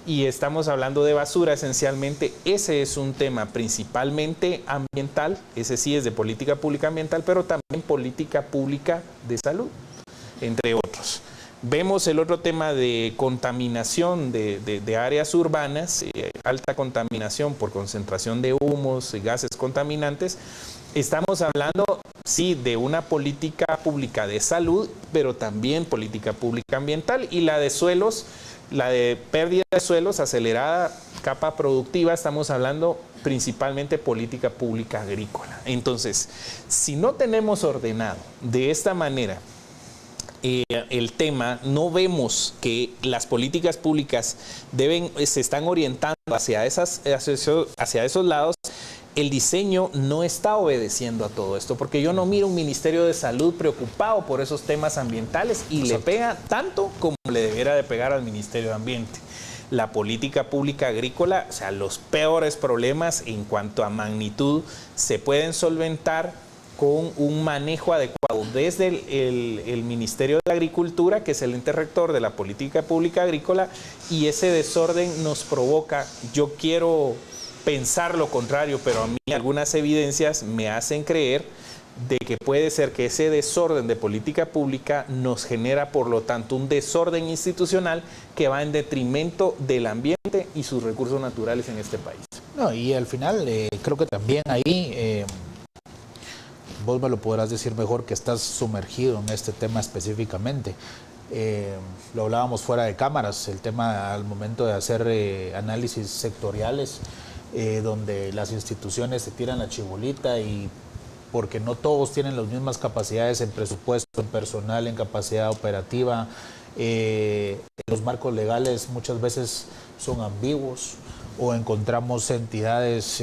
y estamos hablando de basura esencialmente. Ese es un tema principalmente ambiental, ese sí es de política pública ambiental, pero también política pública de salud, entre otros. Vemos el otro tema de contaminación de áreas urbanas, alta contaminación por concentración de humos y gases contaminantes. Estamos hablando, sí, de una política pública de salud, pero también política pública ambiental, y la de suelos, la de pérdida de suelos acelerada, capa productiva, estamos hablando principalmente política pública agrícola. Entonces, si no tenemos ordenado de esta manera el tema, no vemos que las políticas públicas se están orientando hacia esos lados, el diseño no está obedeciendo a todo esto, porque yo no miro un Ministerio de Salud preocupado por esos temas ambientales y le pega tanto como le debiera de pegar al Ministerio de Ambiente. La política pública agrícola, o sea, los peores problemas en cuanto a magnitud se pueden solventar con un manejo adecuado desde el Ministerio de Agricultura, que es el ente rector de la política pública agrícola, y ese desorden nos provoca, yo quiero pensar lo contrario, pero a mí algunas evidencias me hacen creer de que puede ser que ese desorden de política pública nos genera, por lo tanto, un desorden institucional que va en detrimento del ambiente y sus recursos naturales en este país. No, y al final creo que también ahí vos me lo podrás decir mejor, que estás sumergido en este tema específicamente. Lo hablábamos fuera de cámaras, el tema al momento de hacer análisis sectoriales, donde las instituciones se tiran la chibolita, y porque no todos tienen las mismas capacidades en presupuesto, en personal, en capacidad operativa. Los marcos legales muchas veces son ambiguos, o encontramos entidades.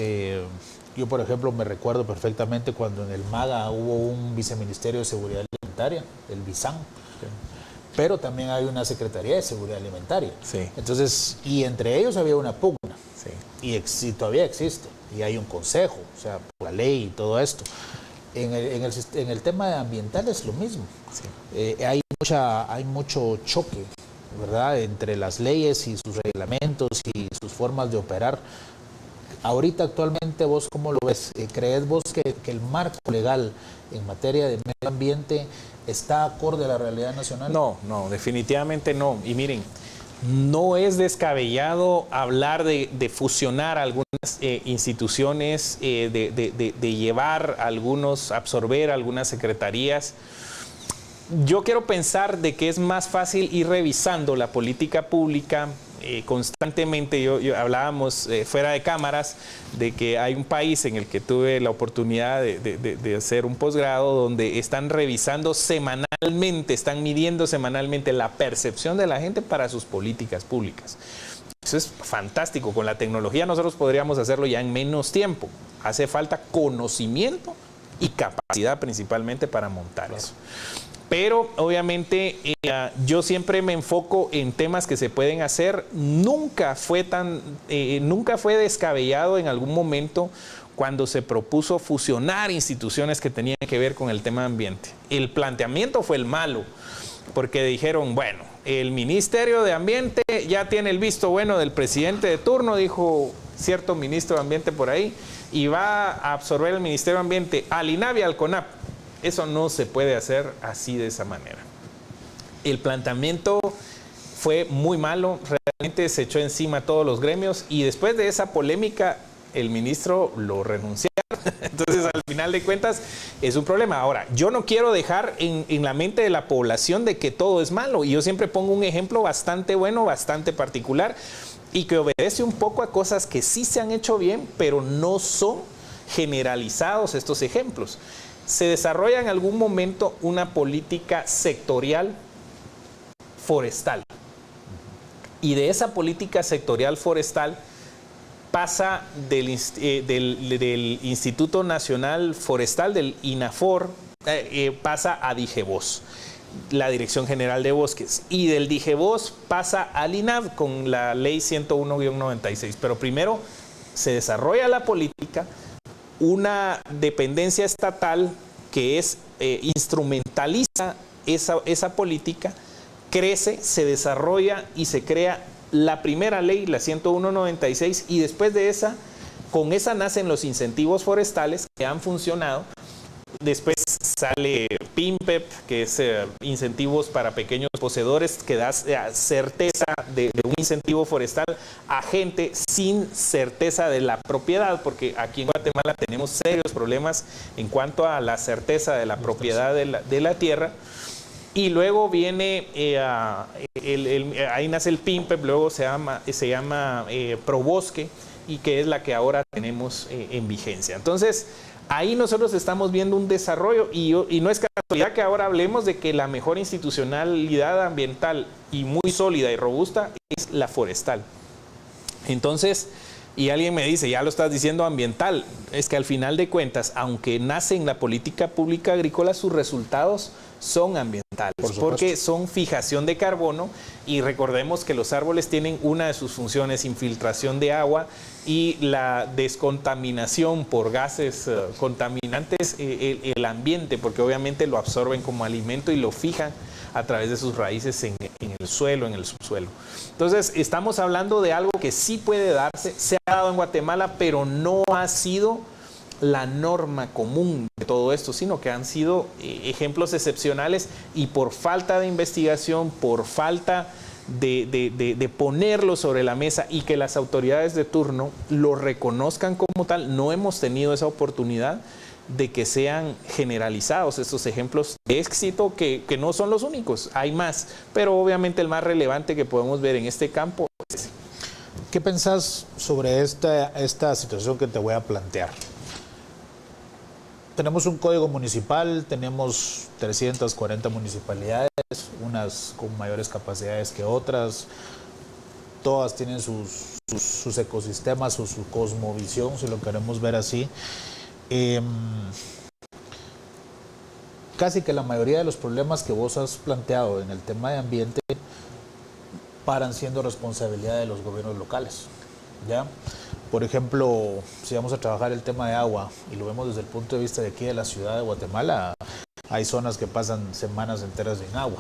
Yo, por ejemplo, me recuerdo perfectamente cuando en el MAGA hubo un viceministerio de Seguridad Alimentaria, el BISAN, pero también hay una Secretaría de Seguridad Alimentaria. Sí. Entonces, y entre ellos había una pugna, sí. y todavía existe, y hay un consejo, o sea, por la ley y todo esto. En el tema ambiental es lo mismo. Sí. Hay mucho choque, ¿verdad?, entre las leyes y sus reglamentos y sus formas de operar. Ahorita, actualmente, ¿vos cómo lo ves? ¿Crees vos que el marco legal en materia de medio ambiente está acorde a la realidad nacional? No, definitivamente no. Y miren, no es descabellado hablar de fusionar algunas instituciones, de llevar absorber algunas secretarías. Yo quiero pensar de que es más fácil ir revisando la política pública constantemente. Hablábamos fuera de cámaras de que hay un país en el que tuve la oportunidad de hacer un posgrado, donde están revisando semanalmente, están midiendo semanalmente la percepción de la gente para sus políticas públicas. Eso es fantástico. Con la tecnología nosotros podríamos hacerlo ya en menos tiempo. Hace falta conocimiento y capacidad principalmente para montar eso. Pero obviamente yo siempre me enfoco en temas que se pueden hacer. Nunca fue descabellado en algún momento cuando se propuso fusionar instituciones que tenían que ver con el tema ambiente. El planteamiento fue el malo, porque dijeron, bueno, el Ministerio de Ambiente ya tiene el visto bueno del presidente de turno, dijo cierto ministro de Ambiente por ahí, y va a absorber el Ministerio de Ambiente al INAV y al CONAP. Eso no se puede hacer así, de esa manera. El planteamiento fue muy malo, realmente se echó encima a todos los gremios, y después de esa polémica el ministro lo renunció. Entonces, al final de cuentas, es un problema. Ahora, yo no quiero dejar en la mente de la población de que todo es malo, y yo siempre pongo un ejemplo bastante bueno, bastante particular, y que obedece un poco a cosas que sí se han hecho bien, pero no son generalizados estos ejemplos. Se desarrolla en algún momento una política sectorial forestal. Y de esa política sectorial forestal pasa del Instituto Nacional Forestal, del INAFOR, pasa a DIGEVOS, la Dirección General de Bosques, y del DIGEVOS pasa al INAV con la Ley 101-96. Pero primero se desarrolla la política, una dependencia estatal que es instrumentaliza esa política, crece, se desarrolla y se crea la primera ley, la 101-96, y después de esa, con esa nacen los incentivos forestales que han funcionado. Después sale PIMPEP, que es incentivos para pequeños poseedores, que da certeza de un incentivo forestal a gente sin certeza de la propiedad, porque aquí en Guatemala tenemos serios problemas en cuanto a la certeza de la propiedad de la tierra. Y luego viene, ahí nace el PIMPEP, luego se llama Probosque, y que es la que ahora tenemos en vigencia. Entonces, ahí nosotros estamos viendo un desarrollo y no es casualidad que ahora hablemos de que la mejor institucionalidad ambiental y muy sólida y robusta es la forestal. Entonces, y alguien me dice, ya lo estás diciendo ambiental, es que al final de cuentas, aunque nace en la política pública agrícola, sus resultados son ambientales, porque son fijación de carbono, y recordemos que los árboles tienen una de sus funciones, infiltración de agua y la descontaminación por gases contaminantes, el ambiente, porque obviamente lo absorben como alimento y lo fijan a través de sus raíces en el suelo, en el subsuelo. Entonces, estamos hablando de algo que sí puede darse, se ha dado en Guatemala, pero no ha sido la norma común de todo esto, sino que han sido ejemplos excepcionales, y por falta de investigación, por falta de ponerlo sobre la mesa y que las autoridades de turno lo reconozcan como tal, no hemos tenido esa oportunidad de que sean generalizados estos ejemplos de éxito, que no son los únicos, hay más, pero obviamente el más relevante que podemos ver en este campo es ese. ¿Qué pensás sobre esta situación que te voy a plantear? Tenemos un código municipal, tenemos 340 municipalidades, unas con mayores capacidades que otras, todas tienen sus ecosistemas o su cosmovisión, si lo queremos ver así. Casi que la mayoría de los problemas que vos has planteado en el tema de ambiente paran siendo responsabilidad de los gobiernos locales, ¿ya? Por ejemplo, si vamos a trabajar el tema de agua y lo vemos desde el punto de vista de aquí de la ciudad de Guatemala, hay zonas que pasan semanas enteras sin agua.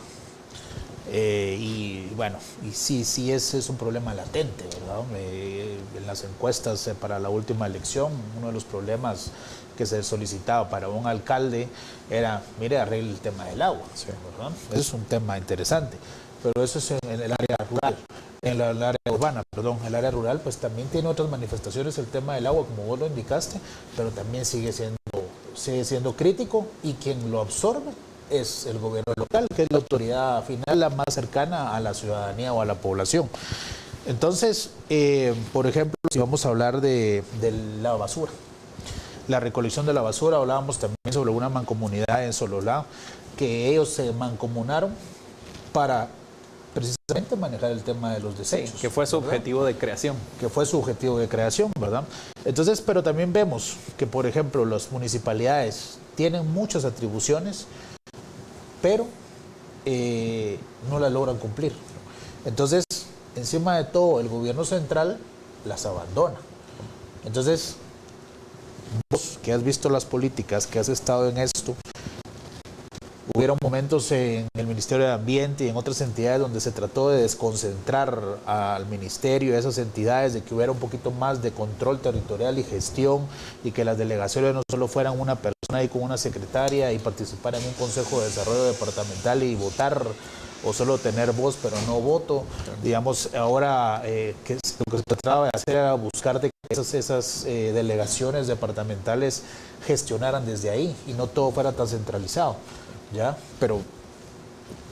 Y bueno, y sí ese es un problema latente, ¿verdad? En las encuestas para la última elección, uno de los problemas que se solicitaba para un alcalde era, mire, arregle el tema del agua, ¿verdad? Es un tema interesante, pero eso es en el área rural. En el área urbana, el área rural pues también tiene otras manifestaciones el tema del agua, como vos lo indicaste, pero también sigue siendo crítico, y quien lo absorbe es el gobierno local, que es la autoridad final, la más cercana a la ciudadanía o a la población. Entonces, por ejemplo, si vamos a hablar de la basura, la recolección de la basura, hablábamos también sobre una mancomunidad en Sololá, que ellos se mancomunaron para precisamente manejar el tema de los desechos. Sí, que fue su objetivo de creación. Que fue su objetivo de creación, ¿verdad? Entonces, pero también vemos que, por ejemplo, las municipalidades tienen muchas atribuciones, pero no las logran cumplir. Entonces, encima de todo, el gobierno central las abandona. Entonces, vos que has visto las políticas, que has estado en esto, hubieron momentos en el Ministerio de Ambiente y en otras entidades donde se trató de desconcentrar al ministerio y a esas entidades, de que hubiera un poquito más de control territorial y gestión, y que las delegaciones no solo fueran una persona ahí con una secretaria y participar en un consejo de desarrollo departamental y votar, o solo tener voz pero no voto. Digamos, ahora que lo que se trataba de hacer era buscar de que esas delegaciones departamentales gestionaran desde ahí y no todo fuera tan centralizado, ¿ya? Pero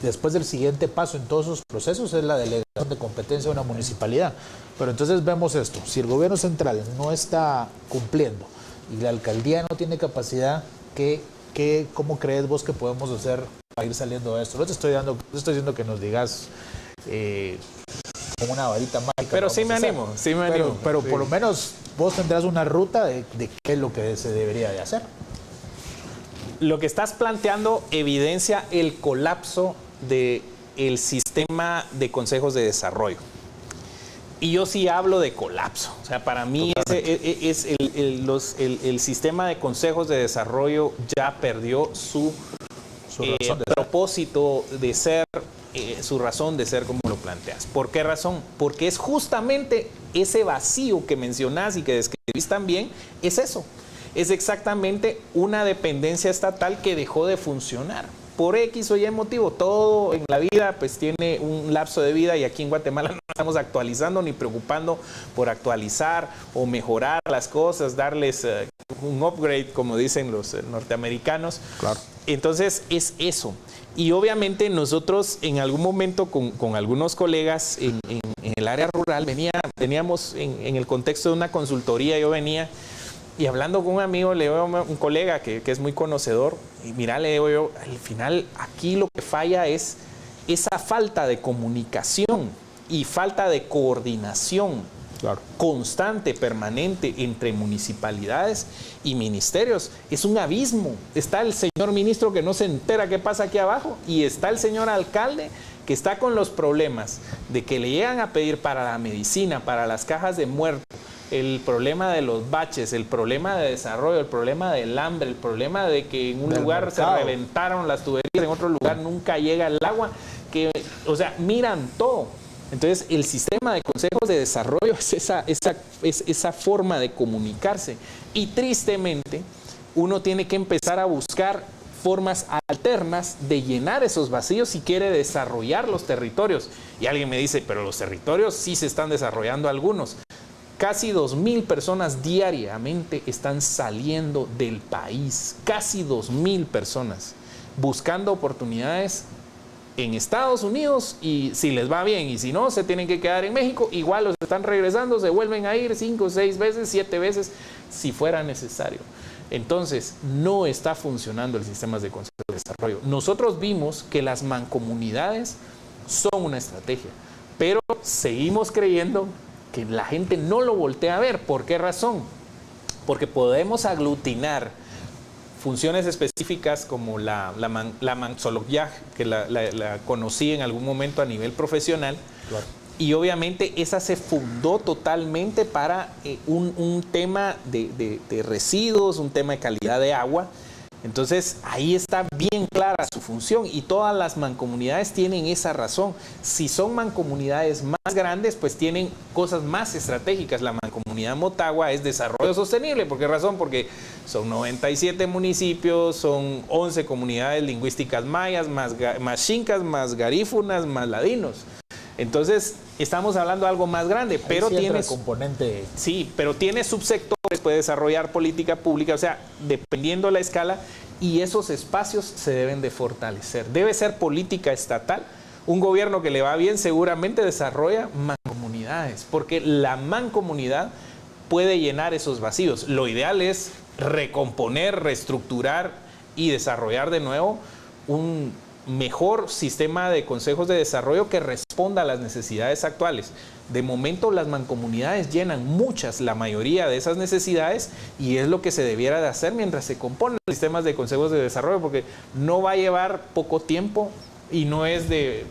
después del siguiente paso en todos esos procesos es la delegación de competencia de una municipalidad. Pero entonces vemos esto: si el gobierno central no está cumpliendo y la alcaldía no tiene capacidad, ¿cómo crees vos que podemos hacer para ir saliendo de esto? No te estoy diciendo que nos digas con una varita mágica. Pero sí me animo, Pero por lo menos vos tendrás una ruta de qué es lo que se debería de hacer. Lo que estás planteando evidencia el colapso del sistema de consejos de desarrollo. Y yo sí hablo de colapso. O sea, para mí el sistema de consejos de desarrollo ya perdió su propósito de ser, su razón de ser como lo planteas. ¿Por qué razón? Porque es justamente ese vacío que mencionás y que describís también, es eso. Es exactamente una dependencia estatal que dejó de funcionar. Por X o Y motivo, todo en la vida pues tiene un lapso de vida y aquí en Guatemala no estamos actualizando ni preocupando por actualizar o mejorar las cosas, darles un upgrade, como dicen los norteamericanos. Claro. Entonces es eso. Y obviamente nosotros en algún momento con algunos colegas en el área rural veníamos en el contexto de una consultoría, yo venía y hablando con un amigo, le digo a un colega que es muy conocedor, y mira, le digo yo, al final aquí lo que falla es esa falta de comunicación y falta de coordinación constante, permanente entre municipalidades y ministerios. Es un abismo. Está el señor ministro que no se entera qué pasa aquí abajo y está el señor alcalde que está con los problemas de que le llegan a pedir para la medicina, para las cajas de muertos, el problema de los baches, el problema de desarrollo, el problema del hambre, el problema de que en un lugar se reventaron las tuberías, en otro lugar nunca llega el agua, o sea, miran todo. Entonces, el sistema de consejos de desarrollo es esa forma de comunicarse. Y tristemente, uno tiene que empezar a buscar formas alternas de llenar esos vacíos si quiere desarrollar los territorios. Y alguien me dice, pero los territorios sí se están desarrollando algunos. Casi 2,000 personas diariamente están saliendo del país. Casi 2,000 personas buscando oportunidades en Estados Unidos y si les va bien y si no, se tienen que quedar en México. Igual los están regresando, se vuelven a ir 5, 6 veces, 7 veces si fuera necesario. Entonces, no está funcionando el sistema de consejos de desarrollo. Nosotros vimos que las mancomunidades son una estrategia, pero seguimos creyendo que la gente no lo voltea a ver. ¿Por qué razón? Porque podemos aglutinar funciones específicas como la manxología, que la conocí en algún momento a nivel profesional, claro. Y obviamente esa se fundó totalmente para un tema de residuos, un tema de calidad de agua. Entonces ahí está bien clara su función y todas las mancomunidades tienen esa razón. Si son mancomunidades más grandes, pues tienen cosas más estratégicas. La mancomunidad Motagua es desarrollo sostenible. ¿Por qué razón? Porque son 97 municipios, son 11 comunidades lingüísticas mayas, más xincas, más garífunas, más ladinos. Entonces, estamos hablando de algo más grande, pero tiene componente. Sí, pero tiene subsectores, puede desarrollar política pública, o sea, dependiendo la escala, y esos espacios se deben de fortalecer. Debe ser política estatal. Un gobierno que le va bien seguramente desarrolla mancomunidades, porque la mancomunidad puede llenar esos vacíos. Lo ideal es recomponer, reestructurar y desarrollar de nuevo un mejor sistema de consejos de desarrollo que responda a las necesidades actuales. De momento las mancomunidades llenan la mayoría de esas necesidades y es lo que se debiera de hacer mientras se componen los sistemas de consejos de desarrollo, porque no va a llevar poco tiempo y no es de,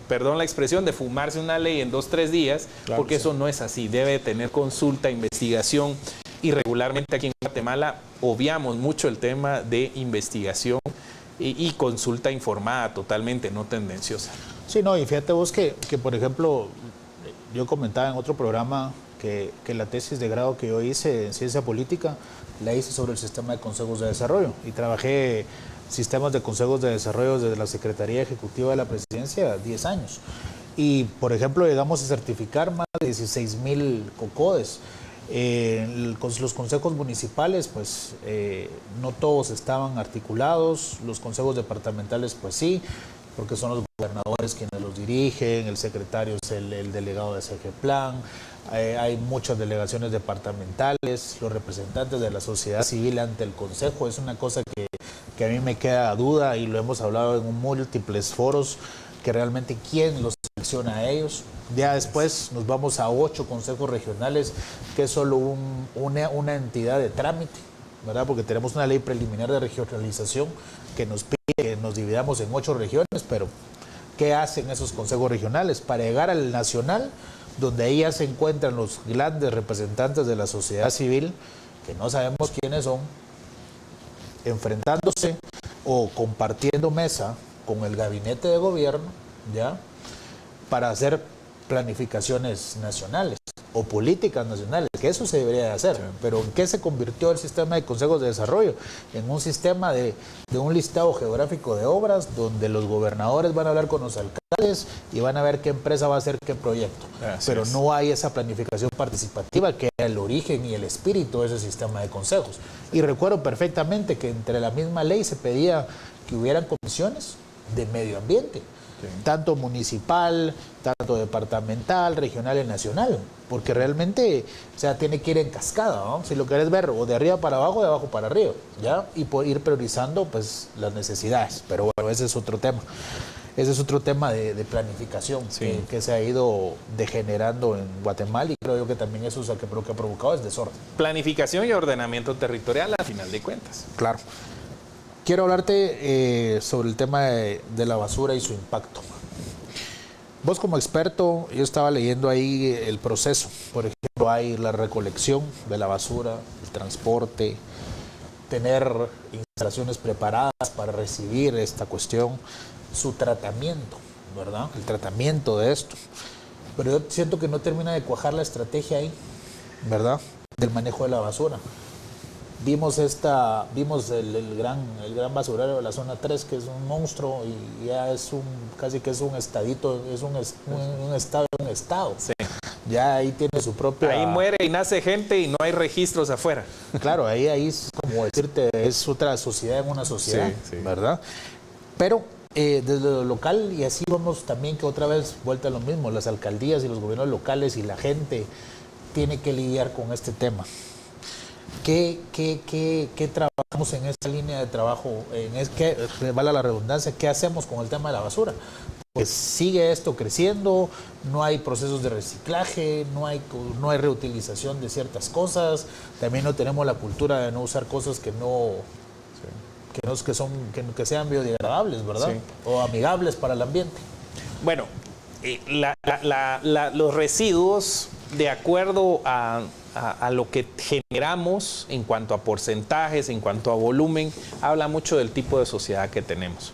perdón la expresión, de fumarse una ley en 2-3 días, claro, porque eso no es así. Debe tener consulta, investigación, y regularmente aquí en Guatemala obviamos mucho el tema de investigación y consulta informada totalmente, no tendenciosa. Sí, no, y fíjate vos que por ejemplo, yo comentaba en otro programa que la tesis de grado que yo hice en ciencia política, la hice sobre el sistema de consejos de desarrollo y trabajé sistemas de consejos de desarrollo desde la Secretaría Ejecutiva de la Presidencia 10 años. Y por ejemplo, llegamos a certificar más de 16,000 COCODES. Los consejos municipales, pues no todos estaban articulados, los consejos departamentales, pues sí, porque son los gobernadores quienes los dirigen, el secretario es el delegado de SEGEPLAN, hay muchas delegaciones departamentales, los representantes de la sociedad civil ante el consejo, es una cosa que que a mí me queda duda, y lo hemos hablado en múltiples foros, que realmente quién los selecciona a ellos. Ya después nos vamos a 8 consejos regionales, que es solo una entidad de trámite, ¿verdad? Porque tenemos una ley preliminar de regionalización que nos pide que nos dividamos en 8 regiones, pero ¿qué hacen esos consejos regionales? Para llegar al nacional, donde ahí ya se encuentran los grandes representantes de la sociedad civil, que no sabemos quiénes son, enfrentándose o compartiendo mesa con el gabinete de gobierno, ¿ya? Para hacer planificaciones nacionales o políticas nacionales, que eso se debería de hacer. Sí. Pero ¿en qué se convirtió el sistema de consejos de desarrollo? En un sistema de un listado geográfico de obras, donde los gobernadores van a hablar con los alcaldes y van a ver qué empresa va a hacer qué proyecto. Pero no hay esa planificación participativa, que era el origen y el espíritu de ese sistema de consejos. Y recuerdo perfectamente que entre la misma ley se pedía que hubieran comisiones de medio ambiente, tanto municipal, tanto departamental, regional y nacional, porque realmente, o sea, tiene que ir en cascada, ¿no? Si lo querés ver, o de arriba para abajo, de abajo para arriba, ¿ya? Y por ir priorizando, pues, las necesidades. Pero bueno, ese es otro tema. Ese es otro tema de planificación, sí, que se ha ido degenerando en Guatemala, y creo yo que también eso es lo que ha provocado es desorden. Planificación y ordenamiento territorial, al final de cuentas. Claro. Quiero hablarte sobre el tema de la basura y su impacto. Vos como experto, yo estaba leyendo ahí el proceso. Por ejemplo, hay la recolección de la basura, el transporte, tener instalaciones preparadas para recibir esta cuestión, su tratamiento, ¿verdad? El tratamiento de esto. Pero yo siento que no termina de cuajar la estrategia ahí, ¿verdad? Del manejo de la basura. Vimos el gran basurero de la zona 3, que es un monstruo, y ya es casi que es un estadito, es un estado. Sí. Ya ahí tiene su propia... Ahí muere y nace gente y no hay registros afuera. Claro, ahí es como decirte, es otra sociedad en una sociedad, sí, ¿verdad? Pero desde lo local, y así vamos también que otra vez vuelta a lo mismo, las alcaldías y los gobiernos locales y la gente tiene que lidiar con este tema. ¿Qué trabajamos en esta línea de trabajo? Vale la redundancia, ¿qué hacemos con el tema de la basura? Pues sigue esto creciendo, no hay procesos de reciclaje, no hay reutilización de ciertas cosas, también no tenemos la cultura de no usar cosas que sean biodegradables, ¿verdad? Sí. O amigables para el ambiente. Bueno, los residuos, de acuerdo a lo que generamos en cuanto a porcentajes, en cuanto a volumen, habla mucho del tipo de sociedad que tenemos.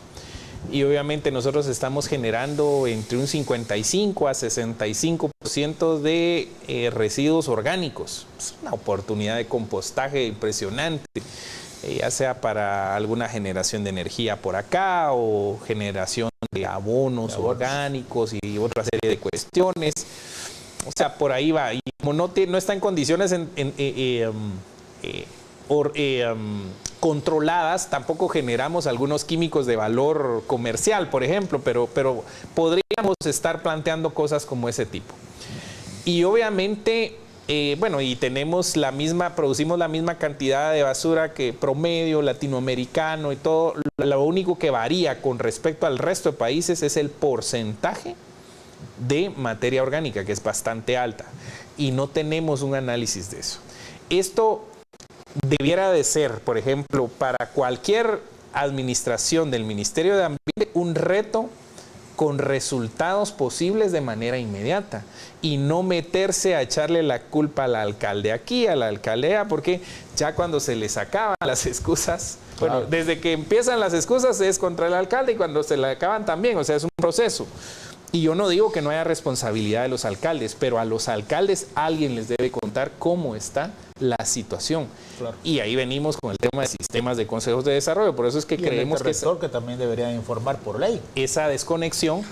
Y obviamente nosotros estamos generando entre un 55 a 65% de residuos orgánicos. Es una oportunidad de compostaje impresionante, ya sea para alguna generación de energía por acá o generación de abonos orgánicos y otra serie de cuestiones. O sea, por ahí va. Y como no está en condiciones controladas, tampoco generamos algunos químicos de valor comercial, por ejemplo, pero podríamos estar planteando cosas como ese tipo. Y obviamente, y producimos la misma cantidad de basura que promedio latinoamericano y todo. Lo único que varía con respecto al resto de países es el porcentaje de materia orgánica, que es bastante alta, y no tenemos un análisis de eso. Esto debiera de ser, por ejemplo, para cualquier administración del Ministerio de Ambiente, un reto con resultados posibles de manera inmediata, y no meterse a echarle la culpa al alcalde aquí, a la alcaldía, porque ya cuando se les acaban las excusas, bueno, desde que empiezan las excusas es contra el alcalde, y cuando se le acaban también, o sea, es un proceso. Y yo no digo que no haya responsabilidad de los alcaldes, pero a los alcaldes alguien les debe contar cómo está la situación. Claro. Y ahí venimos con el tema de sistemas de consejos de desarrollo. Por eso es que creemos que también debería informar por ley. Esa desconexión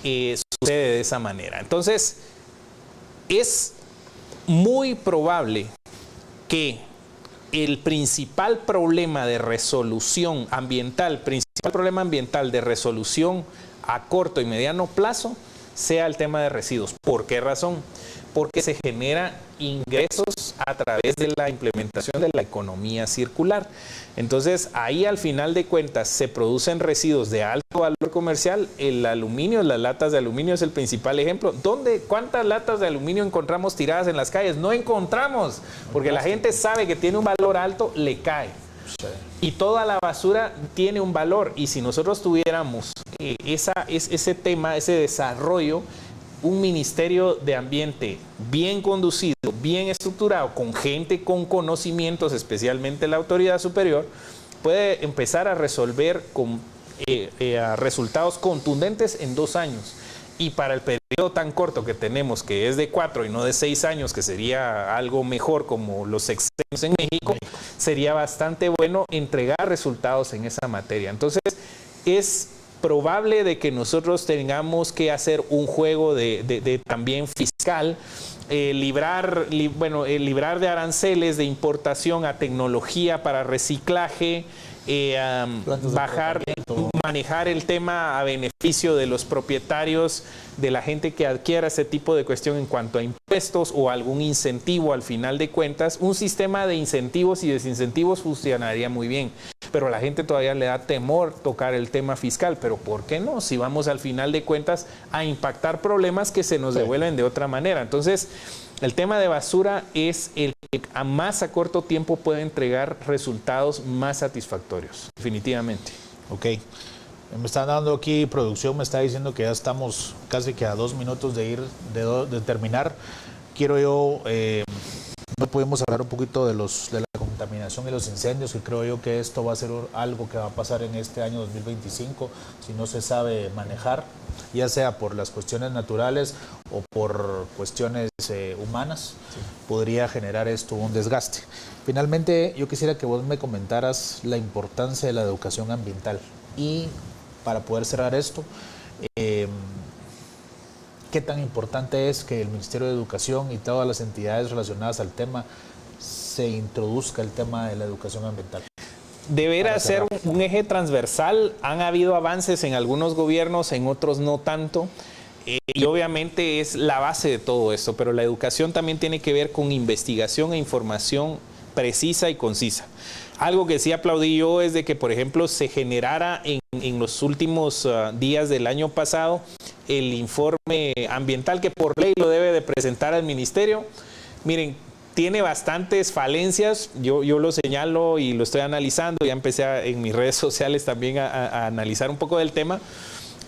sucede de esa manera. Entonces, es muy probable que el principal problema de resolución ambiental, de resolución a corto y mediano plazo, sea el tema de residuos. ¿Por qué razón? Porque se generan ingresos residuos a través de la implementación de la economía circular. Entonces, ahí al final de cuentas se producen residuos de alto valor comercial. El aluminio, las latas de aluminio es el principal ejemplo. ¿Cuántas latas de aluminio encontramos tiradas en las calles? No encontramos, porque la gente sabe que tiene un valor alto, le cae. Y toda la basura tiene un valor, y si nosotros tuviéramos ese tema, ese desarrollo, un Ministerio de Ambiente bien conducido, bien estructurado, con gente con conocimientos, especialmente la autoridad superior, puede empezar a resolver con resultados contundentes en 2 años. Y para el periodo tan corto que tenemos, que es de 4 y no de 6 años, que sería algo mejor como los sexenios en México, sería bastante bueno entregar resultados en esa materia. Entonces, es probable de que nosotros tengamos que hacer un juego de también fiscal, librar de aranceles de importación a tecnología para reciclaje, manejar el tema a beneficio de los propietarios, de la gente que adquiera ese tipo de cuestión en cuanto a impuestos o algún incentivo al final de cuentas. Un sistema de incentivos y desincentivos funcionaría muy bien, pero a la gente todavía le da temor tocar el tema fiscal. Pero ¿por qué no? Si vamos al final de cuentas a impactar problemas que se nos devuelven de otra manera. Entonces, el tema de basura es el que a corto tiempo puede entregar resultados más satisfactorios, definitivamente. Ok. Me están dando aquí, producción me está diciendo que ya estamos casi que a 2 minutos de terminar. Quiero yo, no podemos hablar un poquito de la contaminación y los incendios, que creo yo que esto va a ser algo que va a pasar en este año 2025, si no se sabe manejar, ya sea por las cuestiones naturales o por cuestiones humanas, podría generar esto un desgaste. Finalmente, yo quisiera que vos me comentaras la importancia de la educación ambiental y, para poder cerrar esto, ¿qué tan importante es que el Ministerio de Educación y todas las entidades relacionadas al tema se introduzca el tema de la educación ambiental? Deberá ser un eje transversal. Han habido avances en algunos gobiernos, en otros no tanto. Y obviamente es la base de todo esto, pero la educación también tiene que ver con investigación e información precisa y concisa. Algo que sí aplaudí yo es de que, por ejemplo, se generara en los últimos días del año pasado el informe ambiental que por ley lo debe de presentar al ministerio. Miren, tiene bastantes falencias, yo lo señalo y lo estoy analizando, ya empecé en mis redes sociales también a analizar un poco del tema,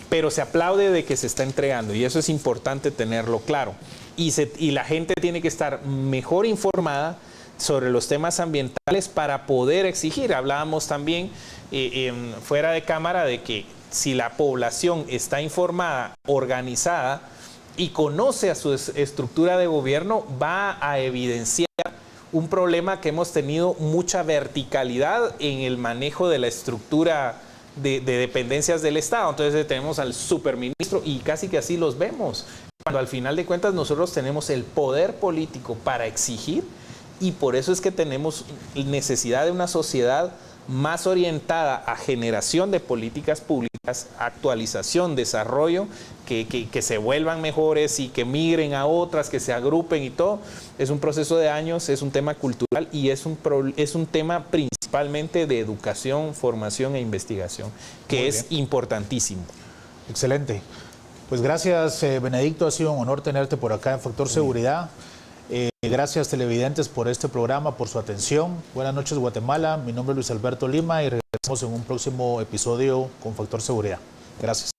pero se aplaude de que se está entregando y eso es importante tenerlo claro. Y la gente tiene que estar mejor informada sobre los temas ambientales para poder exigir. Hablábamos también fuera de cámara de que si la población está informada, organizada y conoce a su estructura de gobierno, va a evidenciar un problema que hemos tenido mucha verticalidad en el manejo de la estructura de dependencias del Estado. Entonces tenemos al superministro y casi que así los vemos, cuando al final de cuentas nosotros tenemos el poder político para exigir. Y por eso es que tenemos necesidad de una sociedad más orientada a generación de políticas públicas, actualización, desarrollo, que se vuelvan mejores y que migren a otras, que se agrupen y todo. Es un proceso de años, es un tema cultural y es un tema principalmente de educación, formación e investigación, que es importantísimo. Excelente. Pues gracias, Benedicto, ha sido un honor tenerte por acá en Factor Seguridad. Gracias, televidentes, por este programa, por su atención. Buenas noches, Guatemala. Mi nombre es Luis Alberto Lima y regresamos en un próximo episodio con Factor Seguridad. Gracias.